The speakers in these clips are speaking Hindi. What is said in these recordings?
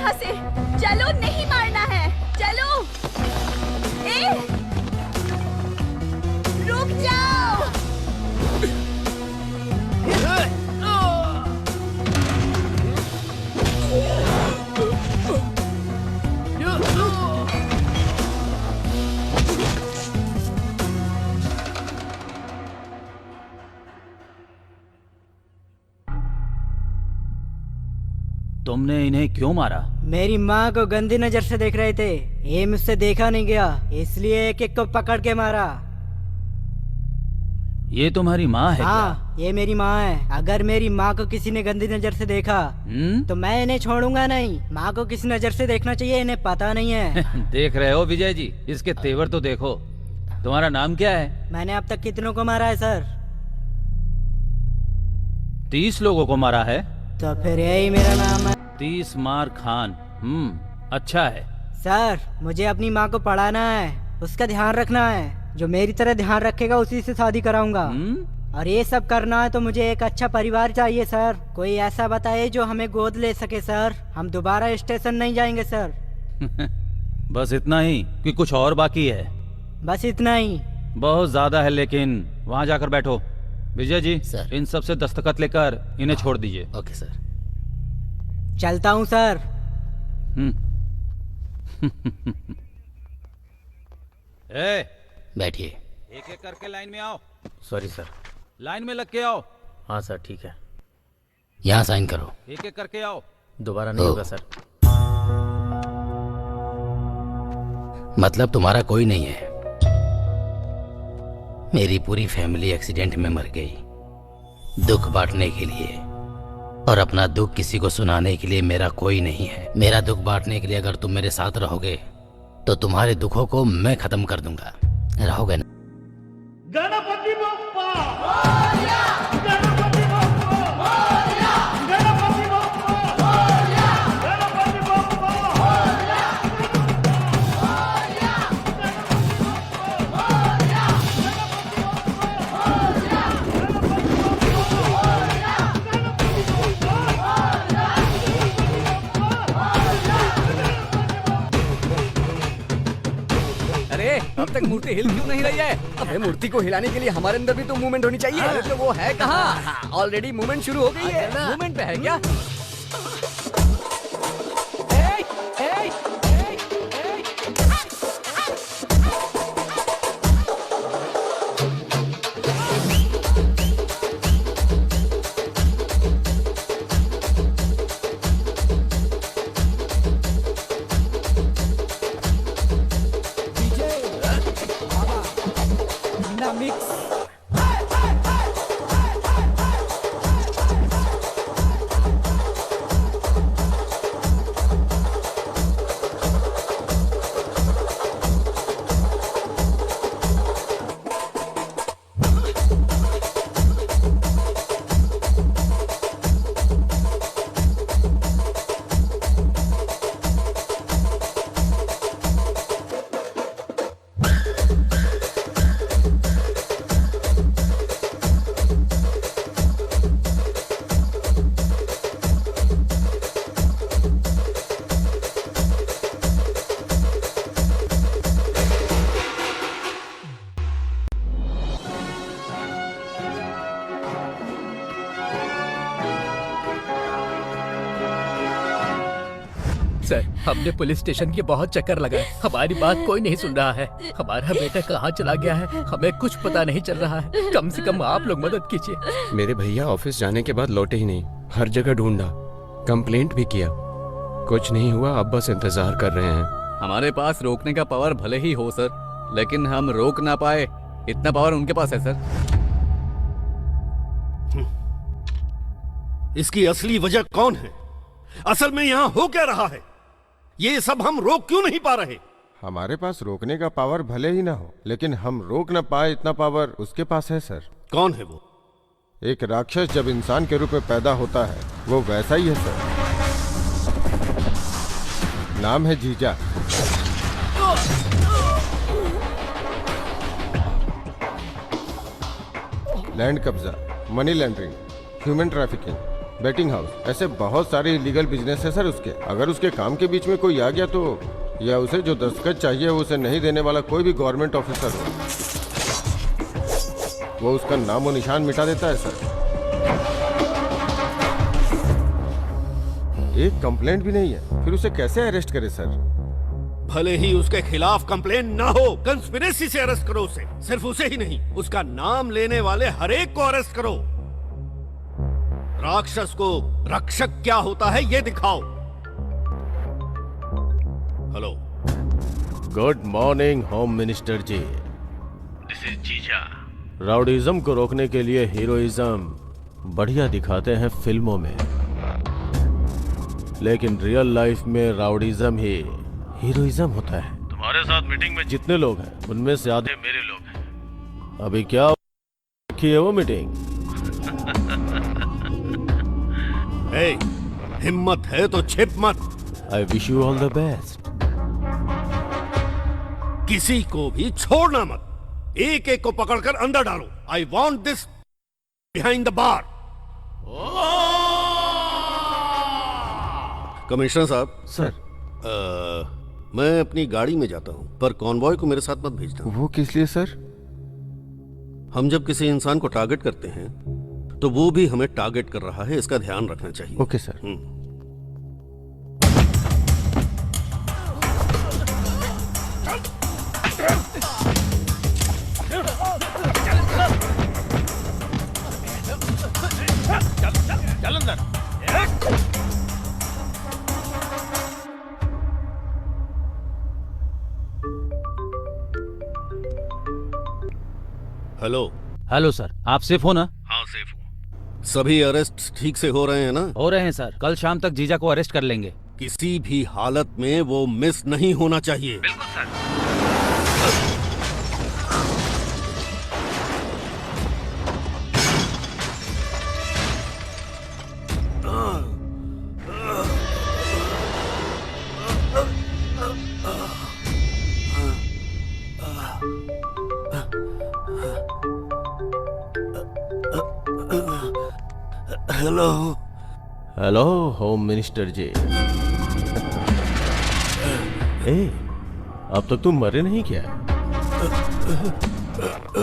यहाँ से। चलो, नहीं मारना है। चलो। ए, रुक जाओ। तुमने इन्हें क्यों मारा? मेरी माँ को गंदी नजर से देख रहे थे, ये मुझसे देखा नहीं गया, इसलिए एक एक को पकड़ के मारा। ये तुम्हारी माँ है हाँ, ये मेरी माँ है। अगर मेरी माँ को किसी ने गंदी नजर से देखा तो मैं इन्हें छोड़ूंगा नहीं। माँ को किस नजर से देखना चाहिए इन्हें पता नहीं है। देख रहे हो विजय जी, इसके तेवर तो देखो। तुम्हारा नाम क्या है? मैंने अब तक कितनों को मारा है सर? 30 लोगों को मारा है। तो फिर यही मेरा नाम है। 30 मार खान। अच्छा है। सर, मुझे अपनी माँ को पढ़ाना है, उसका ध्यान रखना है। जो मेरी तरह ध्यान रखेगा उसी से शादी कराऊंगा। और ये सब करना है तो मुझे एक अच्छा परिवार चाहिए सर। कोई ऐसा बताइए जो हमें गोद ले सके सर। हम दोबारा स्टेशन नहीं जाएंगे सर। बस इतना ही कि कुछ और बाकी है? बस इतना ही। बहुत ज्यादा है, लेकिन वहाँ जाकर बैठो। विजय जी सर। इन सब से दस्तखत लेकर इन्हें छोड़ दीजिए। Okay sir. चलता हूँ सर। ए, बैठिए। एक एक करके लाइन में आओ। Sorry sir. लाइन में लग के आओ। हाँ सर, ठीक है। यहाँ साइन करो। एक एक करके आओ। दोबारा नहीं होगा सर। मतलब तुम्हारा कोई नहीं है? मेरी पूरी फैमिली एक्सीडेंट में मर गई। दुख बांटने के लिए और अपना दुख किसी को सुनाने के लिए मेरा कोई नहीं है। मेरा दुख बांटने के लिए अगर तुम मेरे साथ रहोगे तो तुम्हारे दुखों को मैं खत्म कर दूंगा। रहोगे ना? गणपति बप्पा मोरया, गणपति बप्पा मोरया, गणपति बप्पा मोरया, गणपति बप्पा मोरया, मोरया, गणपति बप्पा मोरया, अरे अब तक मूर्ति हिल क्यों नहीं रही है? अबे मूर्ति को हिलाने के लिए हमारे अंदर भी तो मूवमेंट होनी चाहिए। अरे तो वो है कहाँ? ऑलरेडी मूवमेंट शुरू हो गई है। मूवमेंट पे है क्या? सर, हमने पुलिस स्टेशन के बहुत चक्कर लगाए, हमारी बात कोई नहीं सुन रहा है। हमारा बेटा कहाँ चला गया है, हमें कुछ पता नहीं चल रहा है। कम से कम आप लोग मदद कीजिए। मेरे भैया ऑफिस जाने के बाद लौटे ही नहीं। हर जगह ढूंढा, कंप्लेंट भी किया, कुछ नहीं हुआ। अब बस इंतजार कर रहे हैं। हमारे पास रोकने का पावर भले ही हो सर, लेकिन हम रोक ना पाए इतना पावर उनके पास है सर। इसकी असली वजह कौन है? असल में यहाँ हो क्या रहा है? ये सब हम रोक क्यों नहीं पा रहे? हमारे पास रोकने का पावर भले ही ना हो, लेकिन हम रोक ना पाए इतना पावर उसके पास है सर। कौन है वो? एक राक्षस जब इंसान के रूप में पैदा होता है वो वैसा ही है सर। नाम है जीजा। लैंड कब्जा, money laundering, human trafficking, betting house, ऐसे बहुत सारे इलीगल बिजनेस है सर उसके। अगर उसके काम के बीच में कोई आ गया तो, या उसे जो दस्तखत चाहिए वो उसे नहीं देने वाला कोई भी गवर्नमेंट ऑफिसर हो, वो उसका नाम और निशान मिटा देता है सर। एक कंप्लेंट भी नहीं है, फिर उसे कैसे अरेस्ट करे सर? भले ही उसके खिलाफ कंप्लेन ना हो, कंस्पिरेसी से अरेस्ट करो उसे। सिर्फ उसे ही नहीं, उसका नाम लेने वाले हर एक को अरेस्ट करो। राक्षस को रक्षक क्या होता है ये दिखाओ। Hello. Good morning home minister ji. This is जीजा। राउडीज्म को रोकने के लिए हीरोइज्म बढ़िया दिखाते हैं फिल्मों में, लेकिन रियल लाइफ में राउडीज्म ही हीरोइज्म होता है। तुम्हारे साथ मीटिंग में जितने लोग हैं उनमें से आधे मेरे लोग हैं। अभी क्या रखी है वो मीटिंग? ए, हिम्मत है तो छिप मत। I wish you all the best. किसी को भी छोड़ना मत, एक एक को पकड़कर अंदर डालो। I want this behind the bar. Commissioner साहब। सर। मैं अपनी गाड़ी में जाता हूं, पर कॉन्वॉय को मेरे साथ मत भेजना। वो किस लिए सर? हम जब किसी इंसान को टारगेट करते हैं तो वो भी हमें टारगेट कर रहा है, इसका ध्यान रखना चाहिए। Okay sir. चल अंदर। हेलो। हेलो सर, आप सेफ हो ना? हाँ सेफ हूँ। सभी अरेस्ट ठीक से हो रहे हैं ना? हो रहे हैं सर, कल शाम तक जीजा को अरेस्ट कर लेंगे। किसी भी हालत में वो मिस नहीं होना चाहिए। बिल्कुल sir. Hello. Hello home minister ji. ए, अब तक तुम मरे नहीं क्या?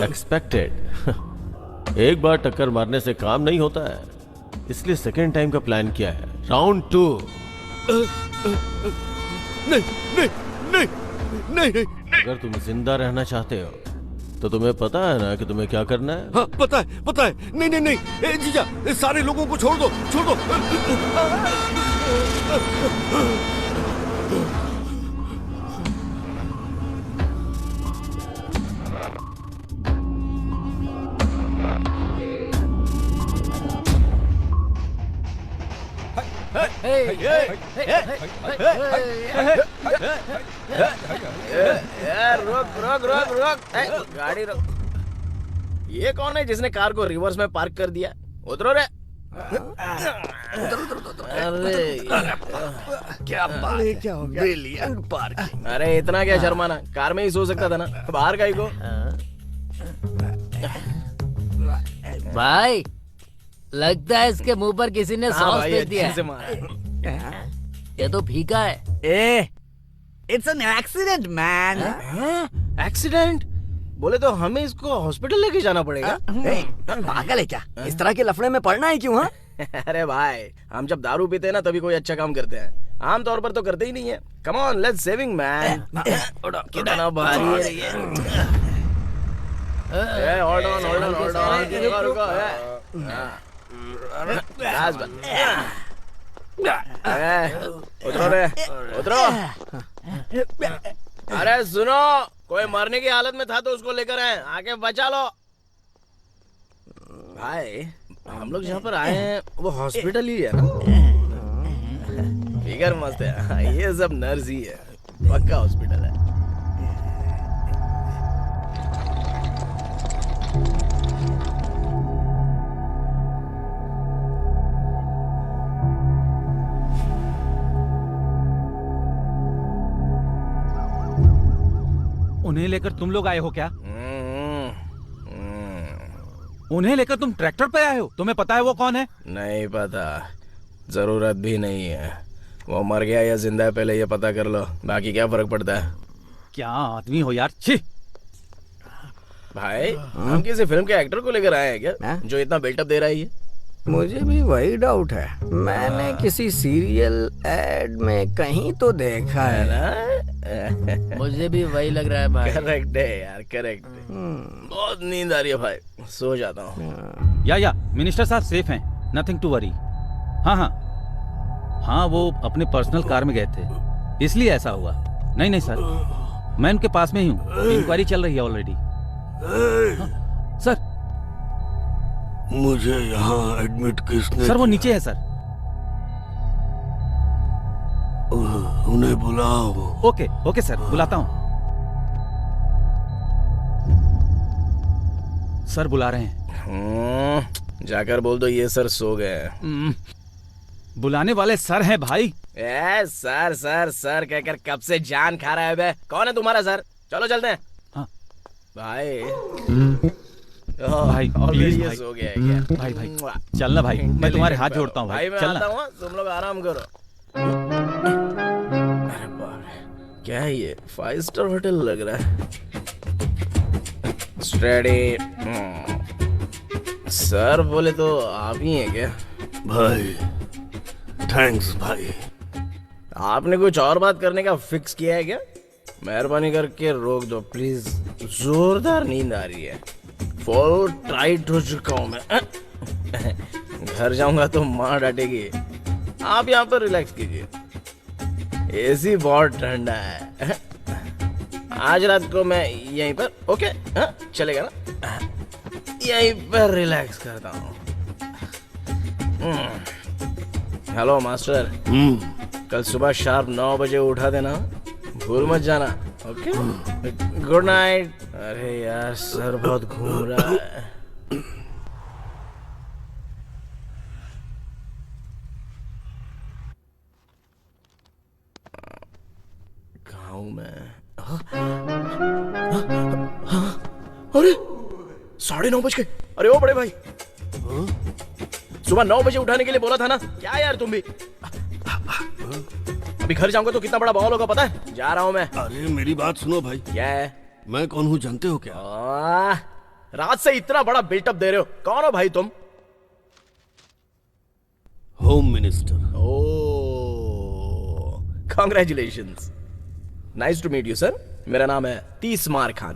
एक्सपेक्टेड। एक बार टक्कर मारने से काम नहीं होता है, इसलिए सेकेंड टाइम का प्लान किया है। राउंड 2। नहीं नहीं नहीं नहीं नहीं। अगर तुम जिंदा रहना चाहते हो तो तुम्हें पता है ना कि तुम्हें क्या करना है? हाँ पता है, पता है। नहीं नहीं नहीं, ए जीजा, सारे लोगों को छोड़ दो, छोड़ दो। रुक रुक रुक रुक, गाड़ी रुक। ये कौन है जिसने कार को रिवर्स में पार्क कर दिया? उतरो रे। अरे क्या बात है, क्या हो गया? Brilliant parking. अरे इतना क्या शर्माना, कार में ही सो सकता था ना, बाहर काहे को? भाई लगता है इसके मुंह पर किसी ने सॉस फेंक दिया है। ये तो फीका है। It's an accident man. Accident? बोले तो हमें इसको हॉस्पिटल लेके जाना पड़ेगा। पागल है क्या? इस तरह के लफड़े में पड़ना है क्यों? हाँ अरे भाई, हम जब दारू पीते हैं ना तभी कोई अच्छा काम करते हैं, आमतौर पर तो करते ही नहीं है। Come on, let's saving man. कितना भारी है ये। Hold on hold on hold on, रुको रुको। उतरो रे, उतरो। अरे सुनो, कोई मरने की हालत में था तो उसको लेकर आए, आके बचा लो। भाई हम लोग जहाँ पर आए हैं वो हॉस्पिटल ही है ना? फिगर मस्त है, ये सब नर्स ही है, पक्का हॉस्पिटल है। उन्हें लेकर तुम लोग आए हो क्या? उन्हें लेकर तुम ट्रैक्टर पे आए हो? तुम्हें पता है वो कौन है? नहीं पता, जरूरत भी नहीं है। वो मर गया या जिंदा है पहले ये पता कर लो, बाकी क्या फर्क पड़ता है। क्या आदमी हो यार, छी। भाई हम किसी फिल्म के एक्टर को लेकर आए हैं क्या जो इतना बिल्टअप दे रहा है ये? मुझे भी वही डाउट है, मैंने किसी सीरियल एड में कहीं तो देखा है ना। मुझे भी वही लग रहा है भाई। करेक्ट है यार, करेक्ट है। बहुत नींद आ रही है भाई, सो जाता हूँ। या मिनिस्टर साहब सेफ हैं, नथिंग टू वरी। हाँ, वो अपने पर्सनल कार में गए थे, इसलिए ऐसा हुआ। नहीं सर, मैं उनके पास में ही हूँ, इंक्वायरी चल रही है ऑलरेडी। सर मुझे यहाँ एडमिट किसने? सर वो नीचे है सर। उन्हें बुलाओ। ओके सर, बुलाता हूँ। सर बुला रहे हैं। जाकर बोल दो ये सर सो गए। बुलाने वाले सर हैं भाई। सर सर सर कहकर कब से जान खा रहा है बे। कौन है तुम्हारा सर? चलो चलते हैं। हाँ भाई भाई प्लीज भाई। सो गया है क्या? भाई चलना भाई, मैं तुम्हारे हाथ जोड़ता हूँ भाई। मैं चलना। आता हूँ, तुम लोग आराम करो। अरे बाप रे, क्या है ये? 5 स्टार होटल लग रहा है। स्टडी। सर बोले तो आप ही हैं क्या? भाई थैंक्स भाई। आपने कुछ और बात करने का फिक्स किया है क्या? मेहरबानी करके रोक दो प्लीज, जोरदार नींद आ रही है। फुल टाइट हो चुका हूं मैं। घर जाऊंगा तो माँ डांटेगी। आप यहाँ पर रिलैक्स कीजिए, एसी बहुत ठंडा है। आज रात को मैं यहीं पर ओके चलेगा ना? यहीं पर रिलैक्स करता हूँ। हेलो मास्टर, कल सुबह शार्प 9 बजे उठा देना, भूल मत जाना। Okay, good night. अरे यार सर बहुत घूम रहा है। कहाँ हूँ मैं? अरे 9:30 बज गए। अरे ओ बड़े भाई, सुबह 9 बजे उठाने के लिए बोला था ना? क्या यार तुम भी? अभी घर जाऊंगा तो कितना बड़ा बवाल होगा पता है? जा रहा हूं मैं। अरे मेरी बात सुनो भाई। क्या है? मैं कौन हूँ जानते हो क्या? रात से इतना बड़ा बिल्टअप दे रहे हो, कौन हो भाई तुम? Home minister. Oh, congratulations, nice to meet you sir. मेरा नाम है तीसमार खान।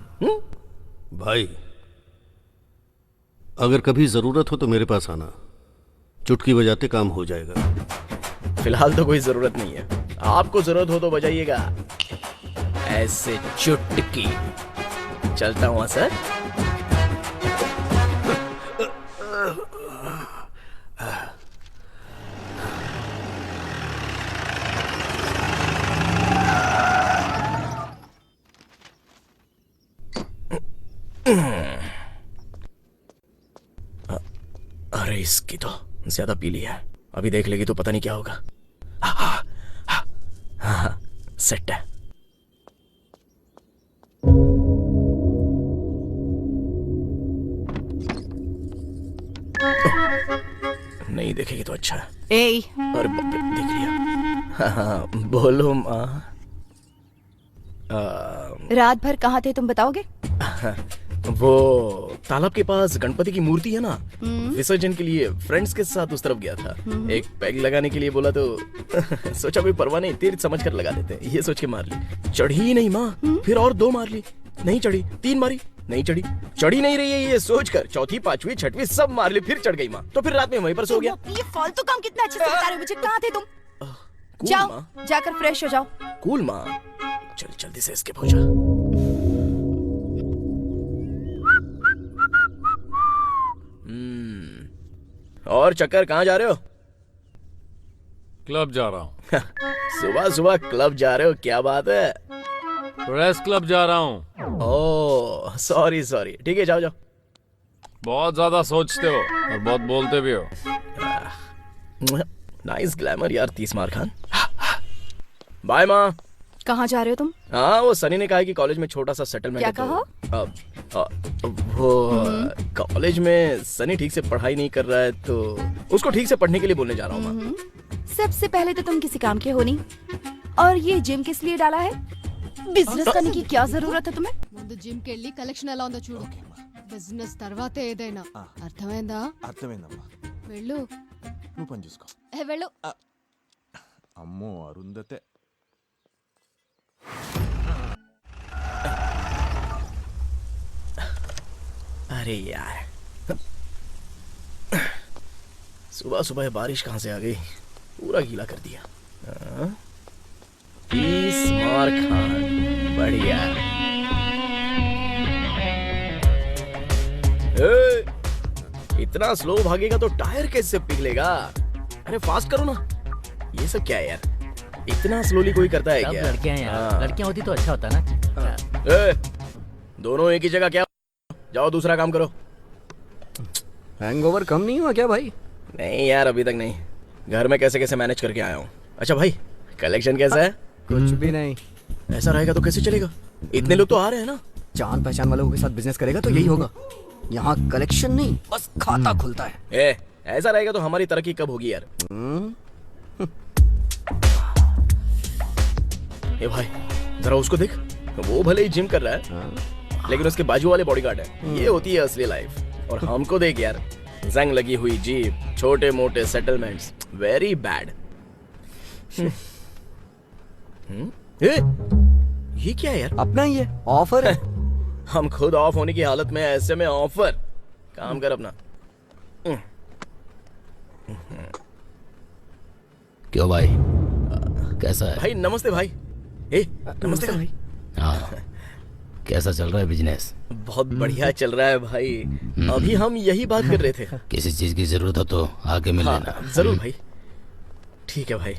भाई अगर कभी जरूरत हो तो मेरे पास आना, चुटकी बजाते काम हो जाएगा। फिलहाल तो कोई जरूरत नहीं है, आपको जरूरत हो तो बजाइएगा ऐसे चुटकी। चलता हूँ सर। अरे इसकी तो ज्यादा पी लिया है, अभी देख लेगी तो पता नहीं क्या होगा। हाँ, सेट है। नहीं देखेगी तो अच्छा है। अरे बाप रे, देख लिया। हाँ, बोलो माँ। रात भर कहाँ थे तुम बताओगे? वो तालाब के पास गणपति की मूर्ति है ना, विसर्जन के लिए फ्रेंड्स के साथ उस तरफ गया था। एक पैग लगाने के लिए बोला तो सोचा कोई परवाह नहीं, तीर समझ कर लगा देते, ये सोच के मार ली। चढ़ी ही नहीं माँ, फिर और 2 मार ली, नहीं चढ़ी। 3 मारी, नहीं चढ़ी। चढ़ी नहीं रही है ये सोचकर 4th, 5वीं, 6वीं सब मार ली, फिर चढ़ गई माँ। तो फिर रात में वहीं पर सो गया। ये फालतू काम कितना अच्छे से बता रहे हो मुझे। कहाँ थे तुम? जाओ, जाकर फ्रेश हो जाओ। कूल माँ, चल जल्दी से एस्केप हो जा। और चक्कर कहाँ जा रहे हो? क्लब जा रहा हूँ। सुबह सुबह क्लब जा रहे हो, क्या बात है? प्रेस क्लब जा रहा हूँ। ओह सॉरी, ठीक है, जाओ। बहुत ज्यादा सोचते हो और बहुत बोलते भी हो। नाइस ग्लैमर यार तीसमार खान। बाय माँ। कहाँ जा रहे हो तुम? हाँ, वो सनी ने कहा कि कॉलेज में छोटा सा सेटलमेंट। क्या कहा? वो कॉलेज में सनी ठीक से पढ़ाई नहीं कर रहा है तो उसको ठीक से पढ़ने के लिए बोलने जा रहा हूँ मैं। सबसे पहले तो तुम किसी काम के हो नहीं, और ये जिम किस लिए डाला है? बिजनेस करने की क्या जरूरत है तुम्हें? ముందు జిమ్ కి వెళ్ళి కలెక్షన్ ఎలా ఉందో చూడు. బిజినెస్ తర్వాత ఏదైనా. అర్థమైందా? అర్థమైందమ్మా. వెళ్ళు. నువ్వు పని చూసుకో. వెళ్ళు. అమ్మో అరుంధతే. अरे यार, सुबह सुबह बारिश कहाँ से आ गई, पूरा गीला कर दिया। स्मार खान, बढ़िया। इतना स्लो भागेगा तो टायर कैसे पिघलेगा? अरे फास्ट करो ना। ये सब क्या है यार? इतना स्लोली कोई करता है क्या? लड़कियां यार, लड़कियां होती तो अच्छा होता ना। दोनों एक ही जगह क्या? जाओ दूसरा काम करो। हैंगओवर कम नहीं हुआ क्या भाई? नहीं यार, अभी तक नहीं। घर में कैसे कैसे मैनेज करके आया हूँ। अच्छा भाई, कलेक्शन कैसा है? कुछ भी नहीं। ऐसा रहेगा तो कैसे चलेगा? इतने लोग तो आ रहे हैं ना। जान पहचान वालों के साथ बिजनेस करेगा तो यही होगा। यहाँ कलेक्शन नहीं, बस खाता खुलता है। ऐसा रहेगा तो हमारी तरक्की कब होगी यार? ए भाई, जरा उसको देख। वो भले ही जिम कर रहा है, लेकिन उसके बाजू वाले बॉडीगार्ड है। ये होती है असली लाइफ। और हमको देख यार, जंग लगी हुई जीप, छोटे मोटे सेटलमेंट्स, वेरी बैड। ये क्या है यार? अपना ही है, ऑफर है। हम खुद ऑफ होने की हालत में, ऐसे में ऑफर। काम कर अपना। क्यों भाई, कैसा है? भाई नमस्ते भाई। नमस्ते भाई। हाँ, कैसा चल रहा है बिजनेस? बहुत बढ़िया चल रहा है भाई। अभी हम यही बात कर रहे थे। किसी चीज की जरूरत हो तो आके मिल लेना। जरूर भाई। ठीक है भाई।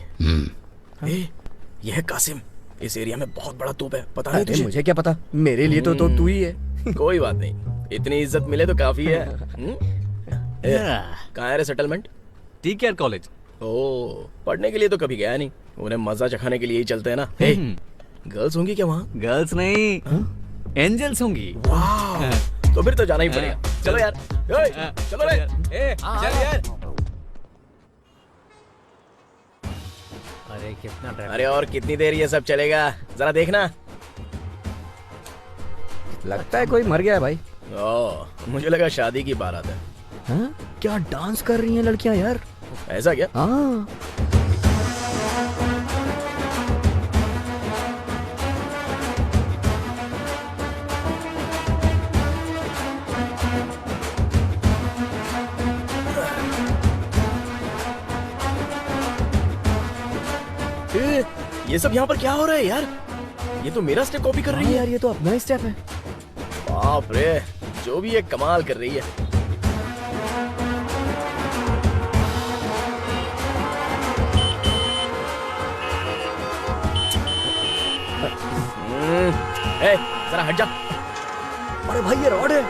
यह है कासिम। इस एरिया में बहुत बड़ा तोप है, पता नहीं तुझे? मुझे क्या पता, मेरे लिए तो तू ही है। कोई बात नहीं, इतनी इज्जत मिले तो काफी है। कहाँ है रे सेटलमेंट? TKR college. ओ, पढ़ने के लिए तो कभी गया नहीं। उन्हें मजा चखाने के लिए ही चलते हैं ना। गर्ल्स होंगी क्या वहाँ? गर्ल्स नहीं, एंजल्स होंगी। तो फिर तो जाना ही पड़ेगा। चलो यार, चलो रे। चल यार। अरे कितना डर। अरे और कितनी देर ये सब चलेगा? जरा देखना। लगता है कोई मर गया है भाई। मुझे लगा शादी की बारात है। हाँ? क्या डांस कर रही हैं लड़कियां यार? ऐसा क्या? हाँ। ये सब यहाँ पर क्या हो रहा है यार? ये तो मेरा स्टेप कॉपी कर रही है यार। ये तो अपना ही स्टेप है। बाप रे, जो भी ये कमाल कर रही है। जरा हट जा। अरे भाई ये रॉड है।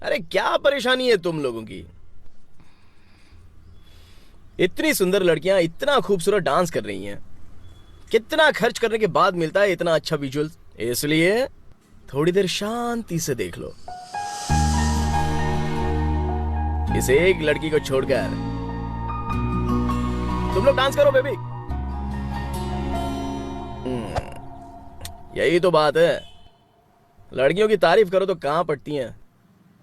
अरे क्या परेशानी है तुम लोगों की? इतनी सुंदर लड़कियां इतना खूबसूरत डांस कर रही हैं। कितना खर्च करने के बाद मिलता है इतना अच्छा विजुअल। इसलिए थोड़ी देर शांति से देख लो। इस एक लड़की को छोड़कर तुम लोग डांस करो बेबी। यही तो बात है, लड़कियों की तारीफ करो तो कहां पड़ती हैं।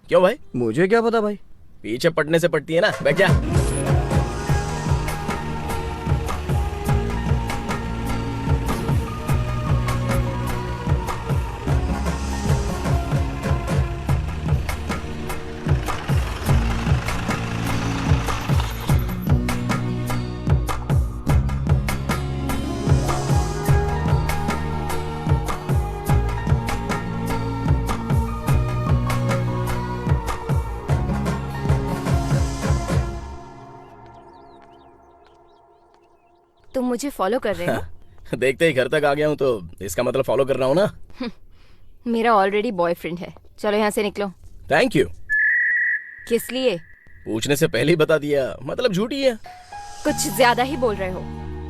क्यों भाई? मुझे क्या पता भाई। पीछे पड़ने से पड़ती है ना। बैठ जा। तुम मुझे फॉलो कर रहे हो? देखते ही घर तक आ गया हूँ तो इसका मतलब फॉलो कर रहा हूँ ना। मेरा ऑलरेडी बॉयफ्रेंड है। चलो यहाँ से निकलो। Thank you. किस लिए? पूछने से पहले ही बता दिया, मतलब झूठी है। कुछ ज्यादा ही बोल रहे हो।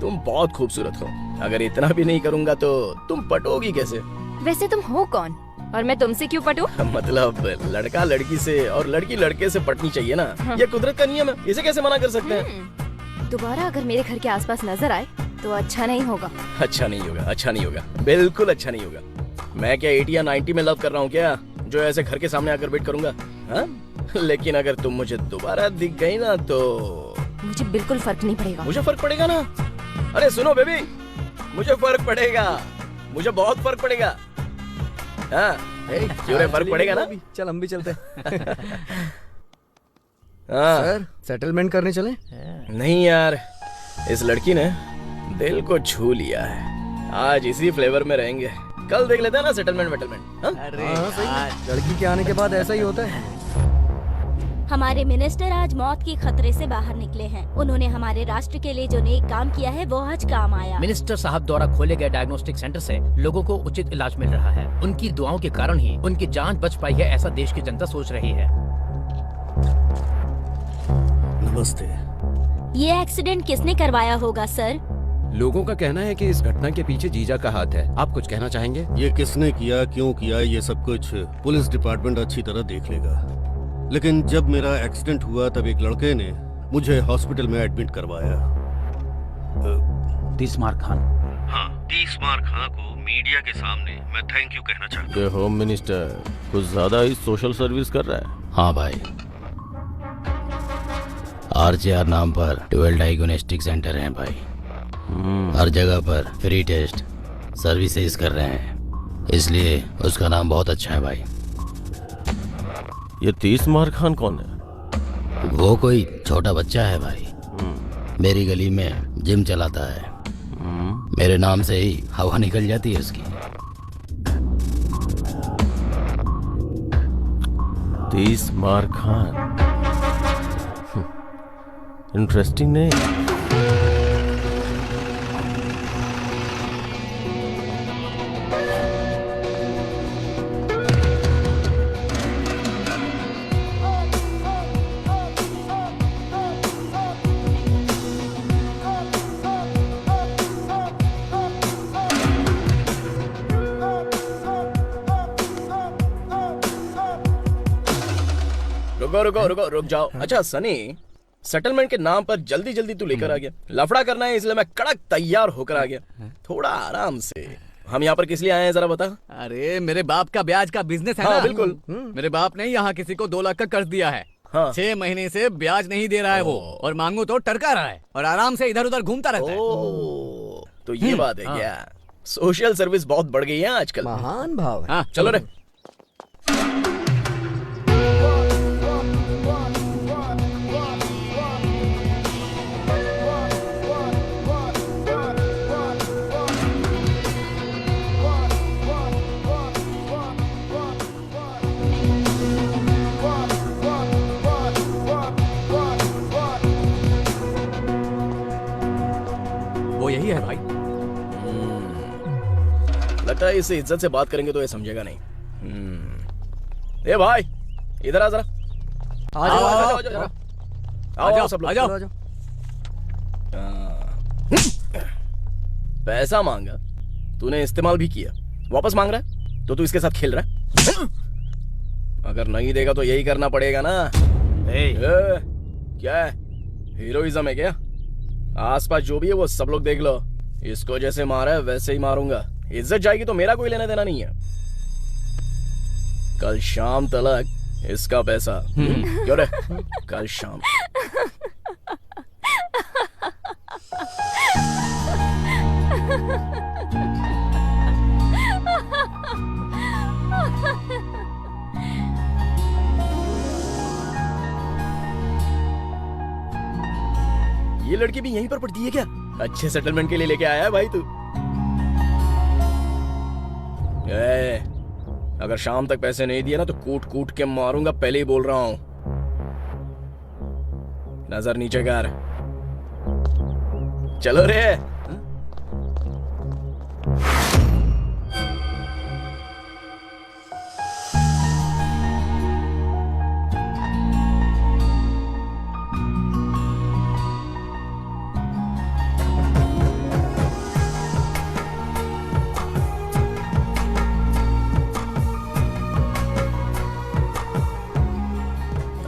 तुम बहुत खूबसूरत हो। अगर इतना भी नहीं करूंगा तो तुम पटोगी कैसे? वैसे तुम हो कौन और मैं तुमसे क्यों पटूं? मतलब लड़का लड़की से और लड़की लड़के से पटनी चाहिए ना। हाँ। ये कुदरत का नियम है, इसे कैसे मना कर सकते हैं? दोबारा अगर मेरे घर के आसपास नजर आए तो अच्छा नहीं होगा। अच्छा नहीं होगा, अच्छा नहीं होगा, बिल्कुल अच्छा नहीं होगा। मैं क्या 80 या 90 में लव कर रहा हूँ क्या, जो ऐसे घर के सामने आकर वेट करूंगा? हाँ? लेकिन अगर तुम मुझे दोबारा दिख गई ना तो मुझे बिल्कुल फर्क नहीं पड़ेगा। मुझे फर्क पड़ेगा ना। अरे सुनो बेबी, मुझे फर्क पड़ेगा, मुझे बहुत फर्क पड़ेगा। हाँ, क्यों रे, फर्क पड़ेगा ना? चल हम भी चलते हाँ। सर सेटलमेंट करने चले? नहीं यार, इस लड़की ने दिल को छू लिया है। आज इसी फ्लेवर में रहेंगे, कल देख लेते हैं ना सेटलमेंट वेटलमेंट। अरे लड़की के आने के बाद ऐसा ही होता है। हमारे मिनिस्टर आज मौत के खतरे से बाहर निकले हैं। उन्होंने हमारे राष्ट्र के लिए जो नेक काम किया है वो आज काम आया। मिनिस्टर साहब द्वारा खोले गए डायग्नोस्टिक सेंटर से लोगों को उचित इलाज मिल रहा है। उनकी दुआओं के कारण ही उनकी जान बच पाई है, ऐसा देश की जनता सोच रही है। नमस्ते। ये एक्सीडेंट किसने करवाया होगा सर? लोगों का कहना है कि इस घटना के पीछे जीजा का हाथ है। आप कुछ कहना चाहेंगे? ये किसने किया, क्यों किया, ये सब कुछ पुलिस डिपार्टमेंट अच्छी तरह देख लेगा। लेकिन जब मेरा एक्सीडेंट हुआ तब एक लड़के ने मुझे हॉस्पिटल में एडमिट करवाया। तीसमार खान। हाँ, तीसमार खान को मीडिया के सामने मैं थैंक यू कहना चाहता हूँ। होम मिनिस्टर कुछ ज्यादा ही सोशल सर्विस कर रहा है। हाँ भाई, RJR नाम पर 12 डायग्नोस्टिक सेंटर हैं भाई। हर जगह पर फ्री टेस्ट सर्विसेज कर रहे हैं, इसलिए उसका नाम बहुत अच्छा है भाई। ये तीसमार खान कौन है? वो कोई छोटा बच्चा है भाई, मेरी गली में जिम चलाता है। मेरे नाम से ही हवा निकल जाती है उसकी। तीसमार खान, इंटरेस्टिंग नेम। रुक जाओ। अच्छा सनी, सेटलमेंट के नाम पर जल्दी जल्दी तू लेकर आ गया। लफड़ा करना है इसलिए मैं कड़क तैयार होकर आ गया। थोड़ा आराम से। हम यहाँ पर किस लिए आए हैं जरा बता। अरे मेरे बाप का ब्याज का बिजनेस है हाँ, ना। बिल्कुल। मेरे बाप ने यहाँ किसी को 2 लाख का कर्ज दिया है। हाँ। 6 महीने से ब्याज नहीं दे रहा है वो, और मांगू तो टरका रहा है और आराम से इधर उधर घूमता रहता है। तो ये बात है क्या? सोशल सर्विस बहुत बढ़ गई है आजकल। महान भाव है। हाँ, चलो रे। वो यही है भाई। लगता है इससे इज्जत से बात करेंगे तो ये समझेगा नहीं। ए भाई, इधर आ जरा। आओ सब लोग। पैसा मांगा, तूने इस्तेमाल भी किया, वापस मांग रहा है तो तू इसके साथ खेल रहा है। अगर नहीं देगा तो यही करना पड़ेगा ना। क्या है, हीरोइज्म है क्या? आसपास जो भी है वो सब लोग देख लो। इसको जैसे मारा है वैसे ही मारूंगा। इज्जत जाएगी तो मेरा कोई लेना देना नहीं है। कल शाम तक इसका पैसा। क्यों रे? कल शाम। ये लड़की भी यहीं पर पड़ती है क्या? अच्छे सेटलमेंट के लिए लेके आया है भाई तू। अगर शाम तक पैसे नहीं दिए ना तो कूट कूट के मारूंगा, पहले ही बोल रहा हूं। नजर नीचे कर। चलो रे।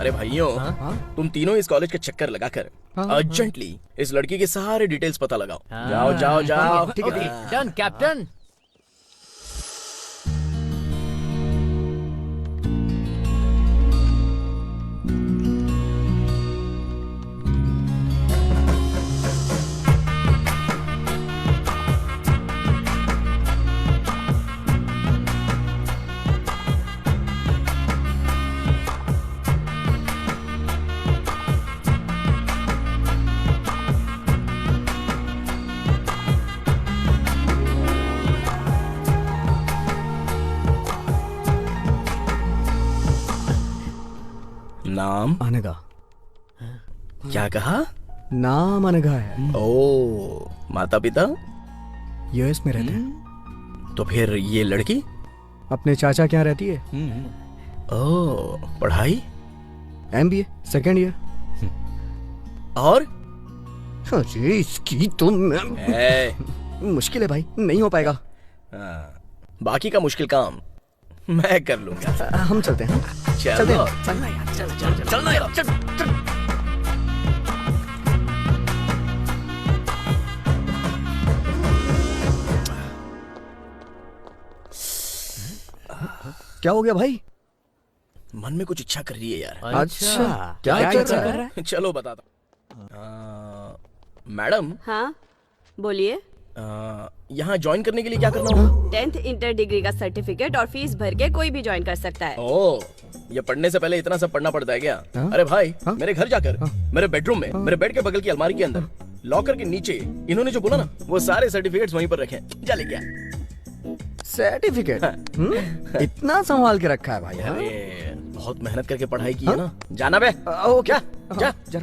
अरे भाइयों, तुम तीनों इस कॉलेज के चक्कर लगाकर अर्जेंटली इस लड़की के सारे डिटेल्स पता लगाओ। जाओ जाओ जाओ। ठीक है, डन कैप्टन। नाम अनघा। क्या कहा? नाम अनघा है। ओ, माता पिता यूएस में रहते हैं। तो फिर ये लड़की अपने चाचा क्या रहती है? ओ, पढ़ाई MBA सेकेंड ईयर। और अरे इसकी तो मुश्किल है भाई, नहीं हो पाएगा। बाकी का मुश्किल काम मैं कर लूंगा। हम चलते हैं। चलो चलना यार, चलना यार, चल। क्या हो गया भाई? मन में कुछ इच्छा कर रही है यार। अच्छा, क्या इच्छा कर रहा है? चलो बताता हूँ। मैडम। हाँ बोलिए। यहाँ ज्वाइन करने के लिए क्या करना होगा? 10th इंटर डिग्री का सर्टिफिकेट और फीस भर के कोई भी ज्वाइन कर सकता है। ओह, ये पढ़ने से पहले इतना सब पढ़ना पड़ता है क्या? अरे भाई, मेरे घर जाकर मेरे बेडरूम में मेरे बेड के बगल की अलमारी के अंदर लॉकर के नीचे इन्होंने जो बोला ना, वो सारे सर्टिफिकेट्स वहीं पर रखे। जा लेके आ। सर्टिफिकेट इतना संभाल के रखा है भाई? अरे बहुत मेहनत करके पढ़ाई की है ना। जाना बे। क्या? जा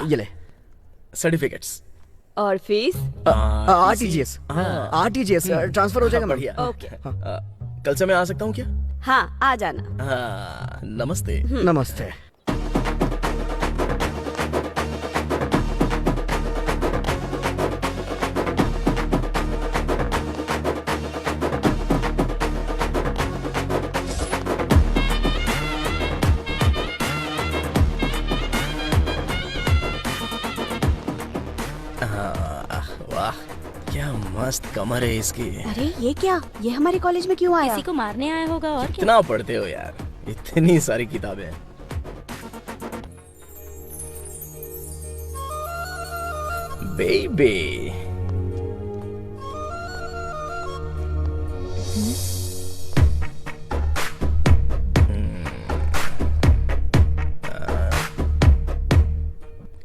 ये ले सर्टिफिकेट्स और फीस। आरटीजीएस ट्रांसफर हो जाएगा। बढ़िया। ओके। कल से मैं आ सकता हूँ क्या? हाँ आ जाना। नमस्ते। नमस्ते। मस्त कमर है इसकी। अरे ये क्या? ये हमारे कॉलेज में क्यों आया? किसी को मारने आया होगा और क्या? कितना पढ़ते हो यार, इतनी सारी किताबें। Baby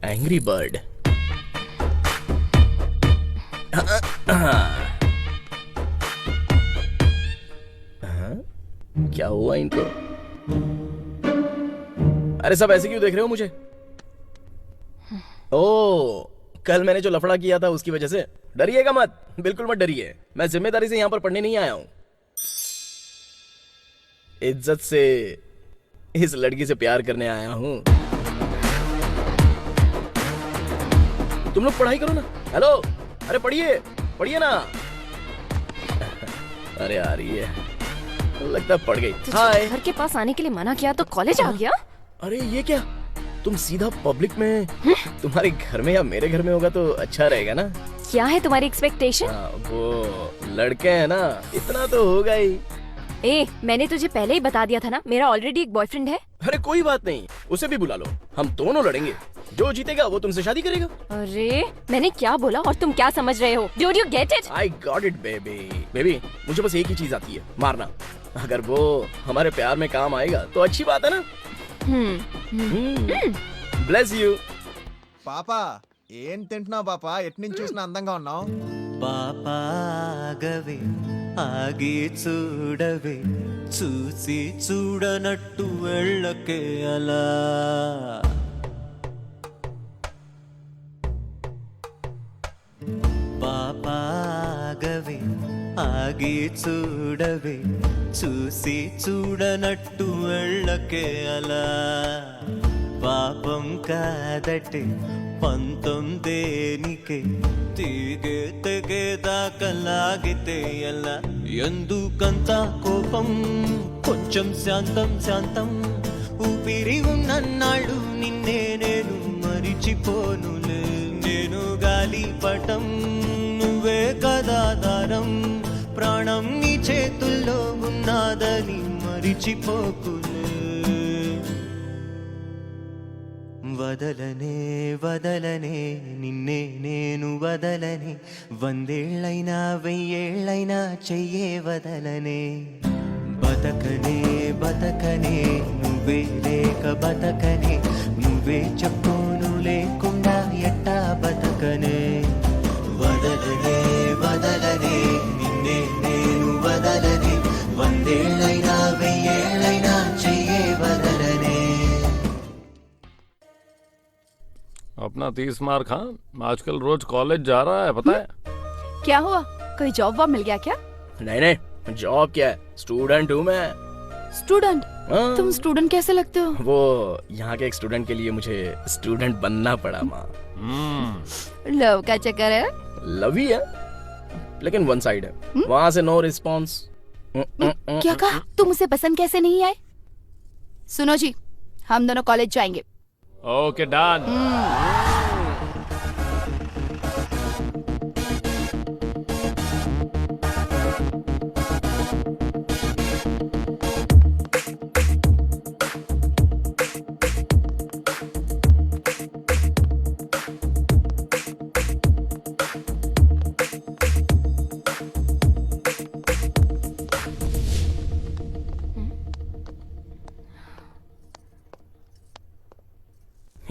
angry bird. क्या हुआ इनको? अरे सब ऐसे क्यों देख रहे हो मुझे? ओ, कल मैंने जो लफड़ा किया था उसकी वजह से? डरिएगा मत, बिल्कुल मत डरिए। मैं जिम्मेदारी से यहां पर पढ़ने नहीं आया हूं। इज्जत से इस लड़की से प्यार करने आया हूं। तुम लोग पढ़ाई करो ना। हेलो, अरे पढ़िए ना। अरे आ रही है, लगता है पढ़ गई। हाय। घर के पास आने के लिए मना किया तो कॉलेज आ गया? अरे ये क्या, तुम सीधा पब्लिक में, तुम्हारे घर में या मेरे घर में होगा तो अच्छा रहेगा ना। क्या है तुम्हारी एक्सपेक्टेशन? वो लड़के हैं ना, इतना तो होगा ही। ए, मैंने तुझे पहले ही बता दिया था ना, मेरा ऑलरेडी एक बॉयफ्रेंड है। अरे कोई बात नहीं, उसे भी बुला लो, हम दोनों लड़ेंगे। जो जीतेगा वो तुमसे शादी करेगा। अरे मैंने क्या बोला और तुम क्या समझ रहे हो? Don't you get it? I got it, baby. Baby, मुझे बस एक ही चीज आती है, मारना। अगर वो हमारे प्यार में काम आएगा तो अच्छी बात है ना। Bless you. పాపా ఏం తింటున్నావు పాపా? ఎటు నుంచి చూసినా అందంగా ఉన్నావు. పాపా ఆగవే ఆగి చూడవే చూసి చూడనట్టు వెళ్ళకే అలా. పాపా ఆగవే ఆగి చూడవే చూసి చూడనట్టు వెళ్ళకే అలా. పాపం కాదటే పంతం దేనికే తీగే తెగేదాకలాగితే ఎలా ఎందుకంత కోపం కొంచెం శాంతం శాంతం ఊపిరి ఉన్నన్నాళ్ళు నిన్నే నేను మరిచిపోనులే నేను గాలిపటం నువ్వే కదా దారం ప్రాణం నీ చేతుల్లో ఉన్నదని మరిచిపోకులే వదలనే వదలనే నిన్నే నేను వదలనే వందేళ్ళైనా వెయ్యేళ్ళైనా చెయ్యే వదలనే బతకనే బతకనే నువ్వే లేక బతకనే నువ్వే చెప్పును లేకుండా ఎట్టా బతకనే వదలనే వదలనే నిన్నే నేను వదలనే వందేళ్ళైనా వెయ్యేళ్ళైనా చెయ్యే వదలనే अपना 30 मार खान आजकल रोज कॉलेज जा रहा है, पता है? क्या हुआ, कोई जॉब वॉब मिल गया क्या? नहीं नहीं, जॉब क्या है, स्टूडेंट हूँ मैं। स्टूडेंट? तुम स्टूडेंट कैसे लगते हो? वो यहाँ के एक स्टूडेंट के लिए मुझे स्टूडेंट बनना पड़ा माँ। लव का चक्कर है? लव ही है, लेकिन वन साइड है। वहाँ से नो रिस्पॉन्स। क्या कहा? तुम उसे पसंद कैसे नहीं आए? सुनो जी, हम दोनों कॉलेज जाएंगे। Okay done.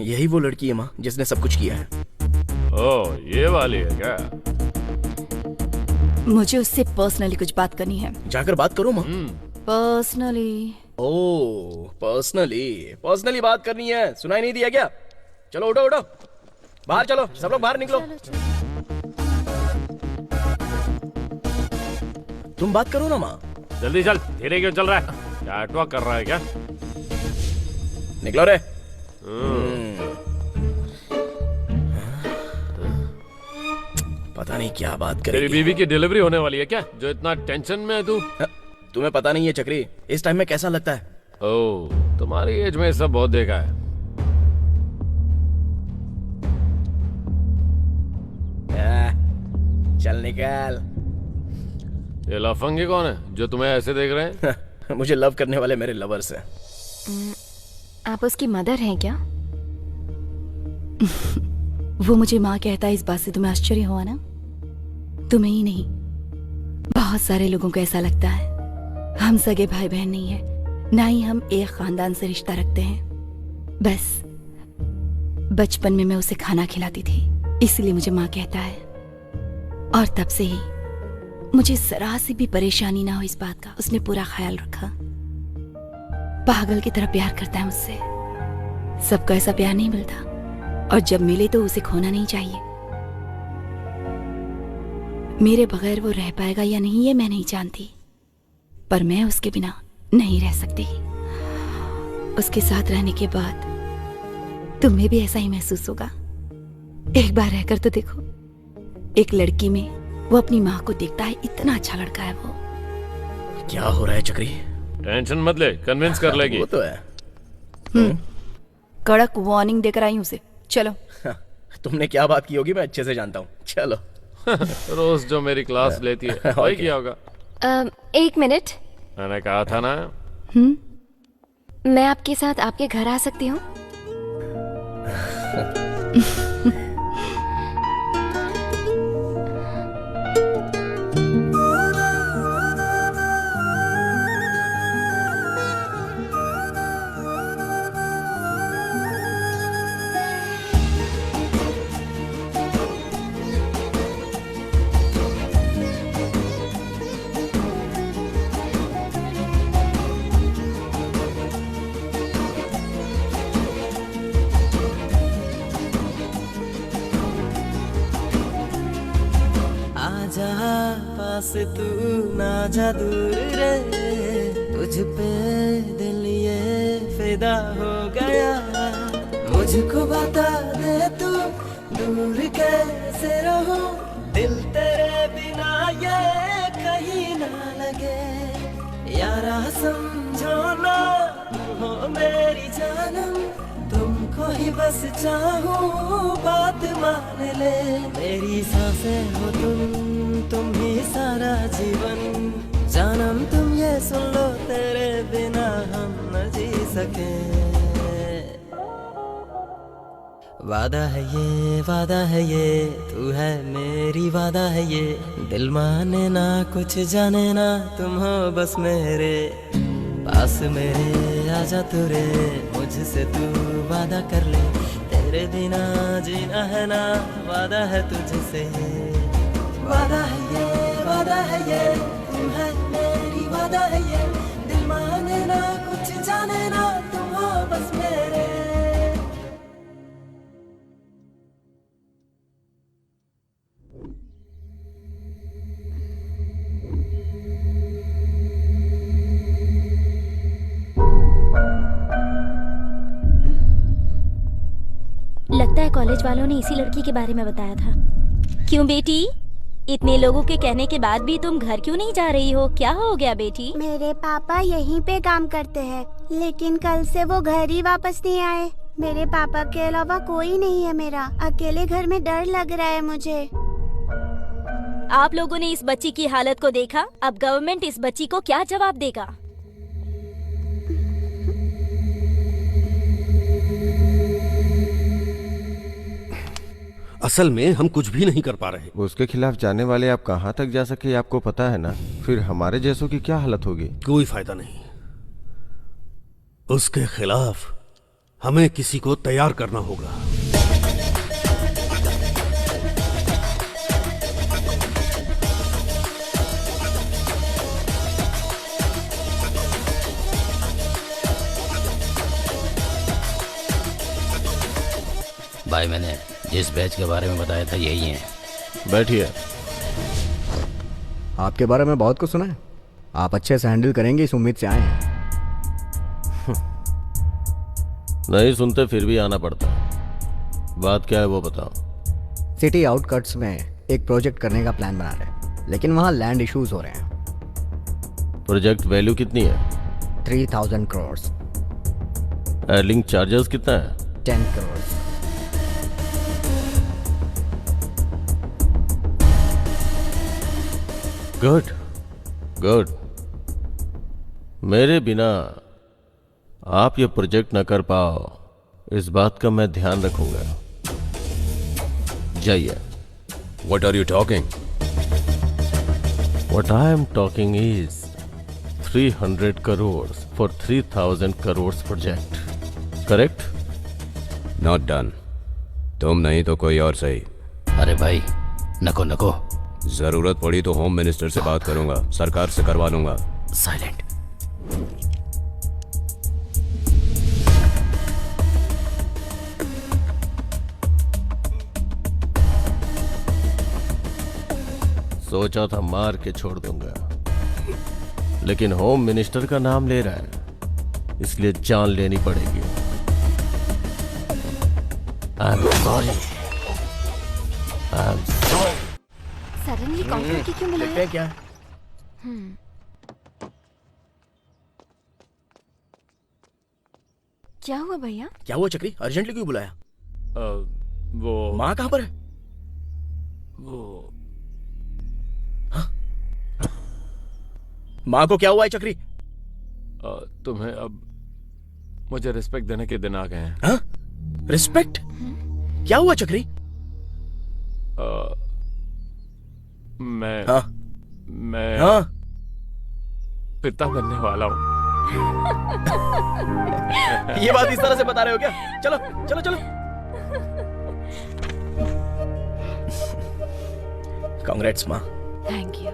यही वो लड़की है माँ जिसने सब कुछ किया है। ओह, ये वाली है क्या? मुझे उससे पर्सनली कुछ बात करनी है। जाकर बात करो माँ। पर्सनली? ओह, पर्सनली बात करनी है। सुनाई नहीं दिया क्या? चलो उठो उठो, बाहर चलो, सब लोग बाहर निकलो। तुम बात करो ना माँ। जल्दी चल, धीरे क्यों चल रहा है? क्या अटवा कर रहा है क्या? निकलो रे। पता नहीं क्या बात करेगी। तेरी बीवी की डिलीवरी होने वाली है क्या, जो इतना टेंशन में है तू? तुम्हें पता नहीं है चक्री, इस टाइम में कैसा लगता है? ओह, तुम्हारी एज में सब बहुत देखा है। चल निकल। ये लफंगे कौन है जो तुम्हें ऐसे देख रहे हैं? मुझे लव करने वाले मेरे लवर्स हैं। आप उसकी मदर हैं क्या? वो मुझे माँ कहता है, इस बात से तुम्हें आश्चर्य हुआ ना? तुम्हें ही नहीं, बहुत सारे लोगों को ऐसा लगता है। हम सगे भाई बहन नहीं है, ना ही हम एक खानदान से रिश्ता रखते हैं। बस बचपन में मैं उसे खाना खिलाती थी, इसलिए मुझे माँ कहता है। और तब से ही मुझे जरा सी भी परेशानी ना हो इस बात का, उसने पूरा ख्याल रखा। पागल की तरह प्यार करता है मुझसे। सबको ऐसा प्यार नहीं मिलता, और जब मिले तो उसे खोना नहीं चाहिए। मेरे बगैर वो रह पाएगा या नहीं ये मैं नहीं जानती, पर मैं उसके बिना नहीं रह सकती। उसके साथ रहने के बाद तुम्हें भी ऐसा ही महसूस होगा। एक बार रहकर तो देखो, एक लड़की में वो अपनी माँ को देखता है, इतना अच्छा लड़का है वो। क्या हो रहा है चक्री? टेंशन मत ले, कन्विंस कर लेगी। वो तो है। कड़क वार्निंग देकर आई हूँ उसे। चलो। तुमने क्या बात की होगी मैं अच्छे से जानता हूँ। चलो। रोज जो मेरी क्लास लेती है वही किया होगा। एक मिनट, मैंने कहा था ना। मैं आपके साथ आपके घर आ सकती हूँ? पास तू ना जा दूर रे, तुझ पे दिल ये फिदा हो गया। मुझको बता दे तू दूर कैसे रहूं, दिल तेरे बिना ये कहीं ना लगे। यारा समझो ना हो मेरी जानम, तुमको ही बस चाहूं बात मान ले। मेरी सांसें हो तुम ही सारा जीवन, जानम तुम ये सुन लो तेरे बिना हम न जी सके। वादा है ये तू है मेरी वादा है ये, दिल माने ना कुछ जाने ना तुम हो बस मेरे पास मेरे। आजा तू रे मुझसे तू वादा कर ले, तेरे बिना जीना है ना वादा है तुझसे। वादा है ये तू है मेरी वादा है ये, दिल माने ना कुछ जाने ना तुम हो बस मेरे। लगता है कॉलेज वालों ने इसी लड़की के बारे में बताया था। क्यों बेटी, इतने लोगों के कहने के बाद भी तुम घर क्यों नहीं जा रही हो? क्या हो गया बेटी? मेरे पापा यहीं पे काम करते हैं, लेकिन कल से वो घर ही वापस नहीं आए। मेरे पापा के अलावा कोई नहीं है मेरा, अकेले घर में डर लग रहा है मुझे। आप लोगों ने इस बच्ची की हालत को देखा, अब गवर्नमेंट इस बच्ची को क्या जवाब देगा? असल में हम कुछ भी नहीं कर पा रहे। उसके खिलाफ जाने वाले आप कहाँ तक जा सके आपको पता है ना, फिर हमारे जैसों की क्या हालत होगी। कोई फायदा नहीं, उसके खिलाफ हमें किसी को तैयार करना होगा। भाई मैंने जिस बैच के बारे में बताया था यही है। बैठिए। आपके बारे में बहुत कुछ सुना है, आप अच्छे से हैंडल करेंगे इस उम्मीद से आए हैं। नहीं सुनते फिर भी आना पड़ता। बात क्या है वो बताओ। सिटी आउटकट्स में एक प्रोजेक्ट करने का प्लान बना रहे हैं, लेकिन वहाँ लैंड इश्यूज हो रहे हैं। प्रोजेक्ट वैल्यू कितनी है? 3000 करोड़। एयरलिंक चार्जेस कितना है? 10 करोड़। Good good. मेरे बिना आप ये प्रोजेक्ट न कर पाओ, इस बात का मैं ध्यान रखूंगा। जाइए। What are you talking? What I am talking is 300 crores for 3000 crores project. Correct? Not done. तुम नहीं तो कोई और सही। अरे भाई नको नको, जरूरत पड़ी तो होम मिनिस्टर से बात करूंगा, सरकार से करवा लूंगा। साइलेंट। सोचा था मार के छोड़ दूंगा, लेकिन होम मिनिस्टर का नाम ले रहा है, इसलिए जान लेनी पड़ेगी। I am sorry. Suddenly counter की क्यों बुलाया? क्या? क्या हुआ भैया? क्या हुआ चक्री, अर्जेंटली क्यों बुलाया? वो माँ कहाँ पर है? वो माँ को क्या हुआ है चक्री? तुम्हें अब मुझे रिस्पेक्ट देने के दिन आ गए हैं। हाँ? रिस्पेक्ट? क्या हुआ चक्री? मैं हाँ? पिता बनने वाला हूँ। ये बात इस तरह से बता रहे हो क्या? चलो चलो चलो। कांग्रेट्स माँ। Thank you.